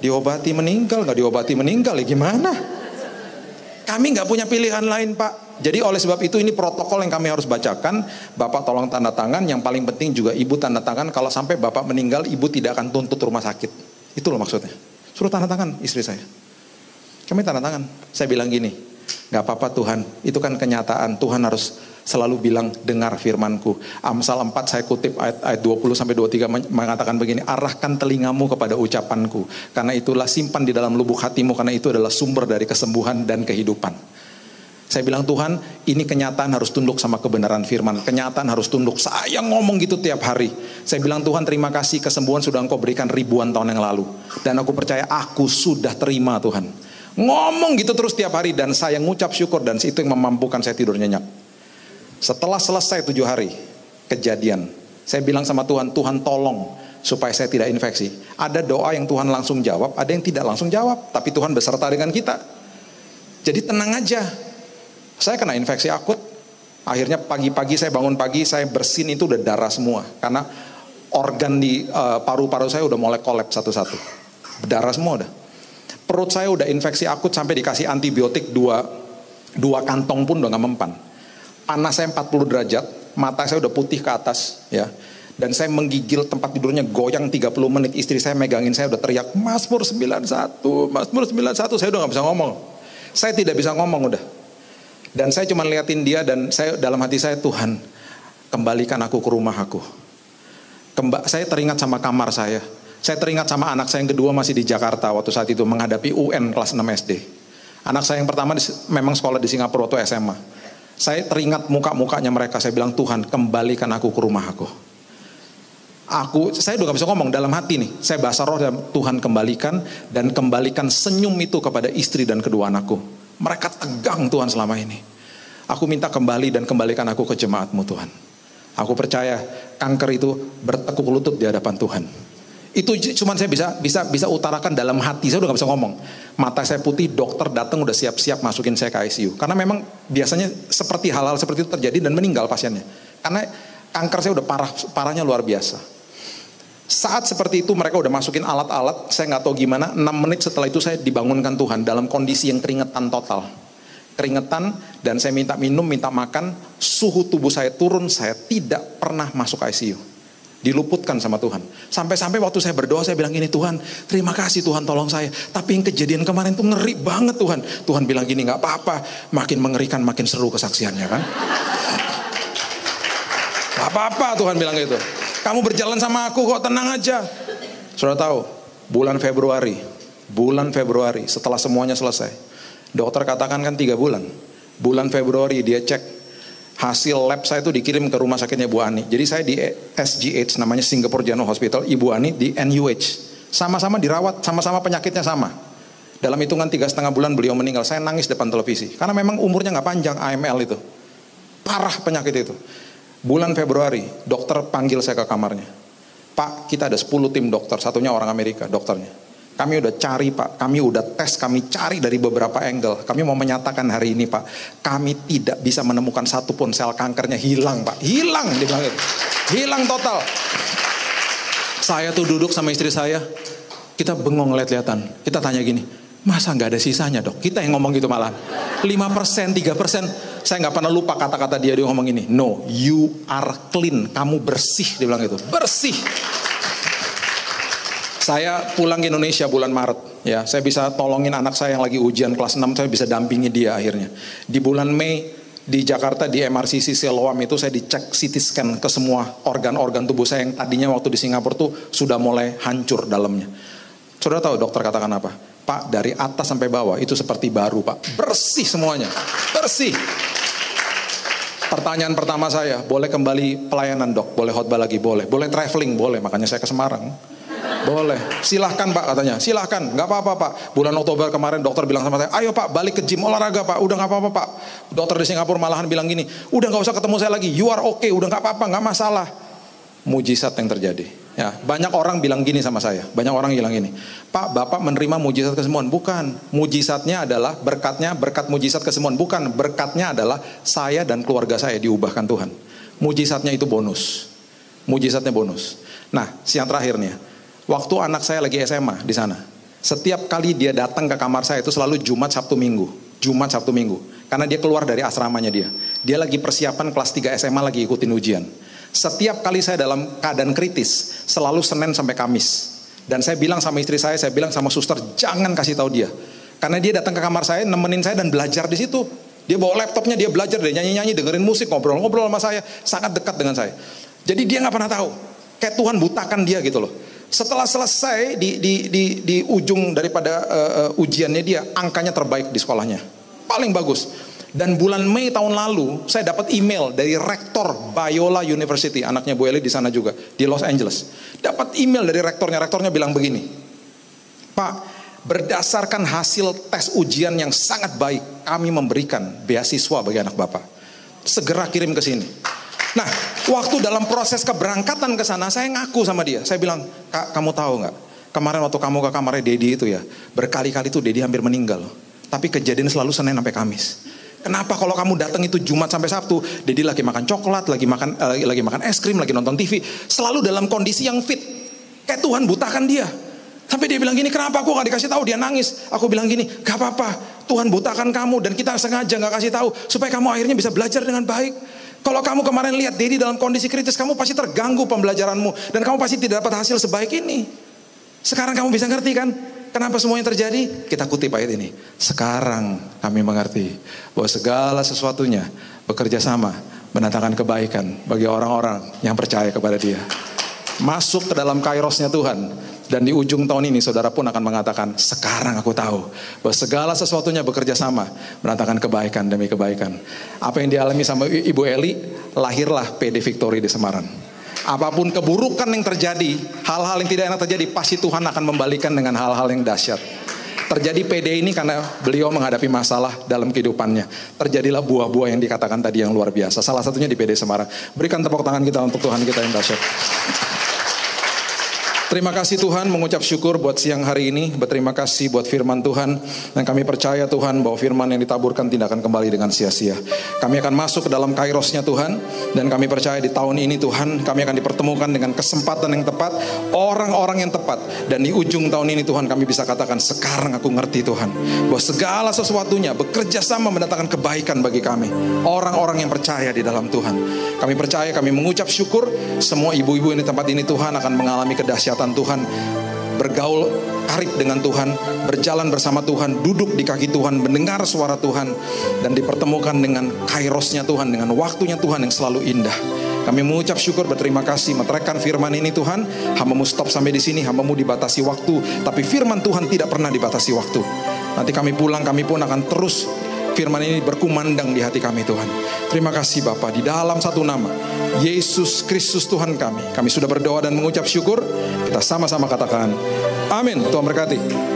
Speaker 1: Diobati meninggal, gak diobati meninggal ya gimana? Kami gak punya pilihan lain Pak. Jadi oleh sebab itu ini protokol yang kami harus bacakan. Bapak tolong tanda tangan. Yang paling penting juga ibu tanda tangan. Kalau sampai bapak meninggal, ibu tidak akan tuntut rumah sakit. Itu loh maksudnya. Suruh tanda tangan istri saya. Kami tanda tangan. Saya bilang gini, gak apa-apa Tuhan, itu kan kenyataan. Tuhan harus selalu bilang, dengar firmanku. Amsal 4 saya kutip ayat 20-23 mengatakan begini, arahkan telingamu kepada ucapanku, karena itulah simpan di dalam lubuk hatimu, karena itu adalah sumber dari kesembuhan dan kehidupan. Saya bilang, Tuhan, ini kenyataan harus tunduk sama kebenaran firman. Kenyataan harus tunduk. Saya ngomong gitu tiap hari. Saya bilang, Tuhan, terima kasih, kesembuhan sudah Engkau berikan ribuan tahun yang lalu, dan aku percaya aku sudah terima Tuhan. Ngomong gitu terus tiap hari, dan saya ngucap syukur, dan itu yang memampukan saya tidur nyenyak. Setelah selesai 7 hari kejadian, saya bilang sama Tuhan, Tuhan tolong supaya saya tidak infeksi. Ada doa yang Tuhan langsung jawab, ada yang tidak langsung jawab, tapi Tuhan beserta dengan kita. Jadi tenang aja. Saya kena infeksi akut. Akhirnya pagi-pagi saya bangun pagi, saya bersin itu udah darah semua. Karena organ di paru-paru saya udah mulai kolaps satu-satu. Darah semua udah. Perut saya udah infeksi akut sampai dikasih antibiotik 2 kantong pun udah gak mempan. Panas saya 40 derajat, mata saya udah putih ke atas ya. Dan saya menggigil, tempat tidurnya goyang 30 menit. Istri saya megangin, saya udah teriak, Mazmur 91, Mazmur 91. Saya udah gak bisa ngomong. Saya tidak bisa ngomong udah. Dan saya cuma liatin dia, dan saya dalam hati saya, Tuhan, kembalikan aku ke rumah aku. Saya teringat sama kamar saya. Saya teringat sama anak saya yang kedua masih di Jakarta waktu saat itu menghadapi UN kelas 6 SD. Anak saya yang pertama memang sekolah di Singapura waktu SMA. Saya teringat muka-mukanya mereka. Saya bilang, Tuhan kembalikan aku ke rumah aku. Saya udah gak bisa ngomong dalam hati nih. Saya bahasa roh dan Tuhan kembalikan. Dan kembalikan senyum itu kepada istri dan kedua anakku. Mereka tegang Tuhan selama ini. Aku minta kembali dan kembalikan aku ke jemaat-Mu Tuhan. Aku percaya kanker itu bertekuk lutut di hadapan Tuhan. Itu cuman saya bisa utarakan dalam hati. Saya udah gak bisa ngomong. Mata saya putih, dokter datang udah siap-siap masukin saya ke ICU. Karena memang biasanya seperti hal-hal seperti itu terjadi dan meninggal pasiennya. Karena kanker saya udah parahnya luar biasa. Saat seperti itu mereka udah masukin alat-alat, saya nggak tahu gimana, 6 menit setelah itu saya dibangunkan Tuhan dalam kondisi yang keringetan total. Keringetan, dan saya minta minum, minta makan, suhu tubuh saya turun, saya tidak pernah masuk ICU. Diluputkan sama Tuhan. Sampai-sampai waktu saya berdoa, saya bilang gini, Tuhan, terima kasih Tuhan tolong saya. Tapi yang kejadian kemarin tuh ngeri banget Tuhan. Tuhan bilang gini, nggak apa-apa, makin mengerikan, makin seru kesaksiannya kan. Gak apa-apa Tuhan bilang gitu. Kamu berjalan sama aku kok, tenang aja. Sudah tahu, bulan Februari setelah semuanya selesai, dokter katakan kan 3 bulan. Bulan Februari dia cek, hasil lab saya itu dikirim ke rumah sakitnya Bu Ani. Jadi saya di SGH, namanya Singapore General Hospital, Ibu Ani di NUH. Sama-sama dirawat, sama-sama penyakitnya sama. Dalam hitungan 3,5 bulan beliau meninggal. Saya nangis depan televisi, karena memang umurnya gak panjang, AML itu. Parah penyakit itu. Bulan Februari, dokter panggil saya ke kamarnya. Pak, kita ada 10 tim dokter, satunya orang Amerika dokternya. Kami udah cari Pak, kami udah tes, kami cari dari beberapa angle. Kami mau menyatakan hari ini Pak, kami tidak bisa menemukan satupun sel kankernya hilang Pak. Hilang, dia bilang gitu. Hilang total. Saya tuh duduk sama istri saya, kita bengong lihat-lihatan. Kita tanya gini, masa gak ada sisanya dok? Kita yang ngomong gitu malah. 5%, 3%. Saya gak pernah lupa kata-kata dia ngomong ini. No, you are clean. Kamu bersih, dia bilang gitu. Bersih. Saya pulang ke Indonesia bulan Maret. Ya, saya bisa tolongin anak saya yang lagi ujian kelas 6. Saya bisa dampingi dia akhirnya. Di bulan Mei di Jakarta di MRCC Siloam itu saya dicek CT scan ke semua organ-organ tubuh saya yang tadinya waktu di Singapura tuh sudah mulai hancur dalamnya. Saudara tahu dokter katakan apa? Pak, dari atas sampai bawah itu seperti baru Pak. Bersih semuanya. Bersih. Pertanyaan pertama saya, boleh kembali pelayanan dok? Boleh khotbah lagi? Boleh. Boleh traveling? Boleh. Makanya saya ke Semarang. Boleh. Silahkan Pak katanya. Silahkan. Gak apa-apa Pak. Bulan Oktober kemarin dokter bilang sama saya, ayo Pak balik ke gym olahraga Pak. Udah gak apa-apa Pak. Dokter di Singapura malahan bilang gini, udah gak usah ketemu saya lagi. You are okay. Udah gak apa-apa. Gak masalah. Mujizat yang terjadi. Ya, banyak orang bilang gini sama saya. Banyak orang bilang gini, Pak, Bapak menerima mujizat kesembuhan. Bukan, mujizatnya adalah berkatnya, berkat mujizat kesembuhan. Bukan, berkatnya adalah saya dan keluarga saya diubahkan Tuhan. Mujizatnya itu bonus. Mujizatnya bonus. Nah, yang terakhir nih, waktu anak saya lagi SMA di sana, setiap kali dia datang ke kamar saya itu selalu Jumat, Sabtu, Minggu. Jumat, Sabtu, Minggu. Karena dia keluar dari asramanya dia. Dia lagi persiapan kelas 3 SMA, lagi ikutin ujian. Setiap kali saya dalam keadaan kritis, selalu Senin sampai Kamis. Dan saya bilang sama istri saya bilang sama suster, jangan kasih tahu dia. Karena dia datang ke kamar saya, nemenin saya dan belajar di situ. Dia bawa laptopnya, dia belajar, dia nyanyi-nyanyi, dengerin musik, ngobrol-ngobrol sama saya, sangat dekat dengan saya. Jadi dia nggak pernah tahu. Kayak Tuhan butakan dia gitu loh. Setelah selesai di ujung daripada ujiannya dia, angkanya terbaik di sekolahnya. Paling bagus. Dan bulan Mei tahun lalu saya dapat email dari rektor Biola University, anaknya Bu Eli di sana juga di Los Angeles. Dapat email dari rektornya bilang begini, Pak, berdasarkan hasil tes ujian yang sangat baik, kami memberikan beasiswa bagi anak Bapak. Segera kirim ke sini. Nah, waktu dalam proses keberangkatan ke sana, saya ngaku sama dia. Saya bilang, Kak, kamu tahu nggak? Kemarin waktu kamu ke kamarnya Dedi itu ya, berkali-kali tuh Dedi hampir meninggal. Tapi kejadian selalu Senin sampai Kamis. Kenapa kalau kamu datang itu Jumat sampai Sabtu, Dedi lagi makan coklat, lagi makan es krim, lagi nonton TV, selalu dalam kondisi yang fit. Kayak Tuhan butakan dia. Sampai dia bilang gini, kenapa aku gak dikasih tahu? Dia nangis. Aku bilang gini, gak apa-apa, Tuhan butakan kamu dan kita sengaja gak kasih tahu supaya kamu akhirnya bisa belajar dengan baik. Kalau kamu kemarin lihat Dedi dalam kondisi kritis, kamu pasti terganggu pembelajaranmu dan kamu pasti tidak dapat hasil sebaik ini. Sekarang kamu bisa ngerti kan? Kenapa semuanya terjadi? Kita kutip ayat ini. Sekarang kami mengerti bahwa segala sesuatunya bekerja sama mendatangkan kebaikan bagi orang-orang yang percaya kepada Dia. Masuk ke dalam kairosnya Tuhan. Dan di ujung tahun ini saudara pun akan mengatakan, sekarang aku tahu bahwa segala sesuatunya bekerja sama mendatangkan kebaikan demi kebaikan. Apa yang dialami sama Ibu Eli, lahirlah PD Victory di Semarang. Apapun keburukan yang terjadi, hal-hal yang tidak enak terjadi, pasti Tuhan akan membalikan dengan hal-hal yang dahsyat. Terjadi PD ini karena beliau menghadapi masalah dalam kehidupannya. Terjadilah buah-buah yang dikatakan tadi yang luar biasa. Salah satunya di PD Semarang. Berikan tepuk tangan kita untuk Tuhan kita yang dahsyat. Terima kasih Tuhan, mengucap syukur buat siang hari ini. Berterima kasih buat firman Tuhan. Dan kami percaya Tuhan bahwa firman yang ditaburkan tidak akan kembali dengan sia-sia. Kami akan masuk ke dalam kairosnya Tuhan. Dan kami percaya di tahun ini Tuhan, kami akan dipertemukan dengan kesempatan yang tepat, orang-orang yang tepat. Dan di ujung tahun ini Tuhan, kami bisa katakan, sekarang aku ngerti Tuhan, bahwa segala sesuatunya bekerja sama mendatangkan kebaikan bagi kami. Orang-orang yang percaya di dalam Tuhan. Kami percaya, kami mengucap syukur, semua ibu-ibu yang di tempat ini Tuhan akan mengalami kedahsyatan Tuhan, bergaul karib dengan Tuhan, berjalan bersama Tuhan, duduk di kaki Tuhan, mendengar suara Tuhan, dan dipertemukan dengan kairosnya Tuhan, dengan waktunya Tuhan yang selalu indah. Kami mengucap syukur, berterima kasih, meteraikan firman ini Tuhan. Hamba-Mu stop sampai di sini, Hamba-Mu dibatasi waktu, tapi firman Tuhan tidak pernah dibatasi waktu. Nanti kami pulang, kami pun akan terus firman ini berkumandang di hati kami Tuhan. Terima kasih Bapa, di dalam satu nama, Yesus Kristus Tuhan kami sudah berdoa dan mengucap syukur. Kita sama-sama katakan amin. Tuhan berkati.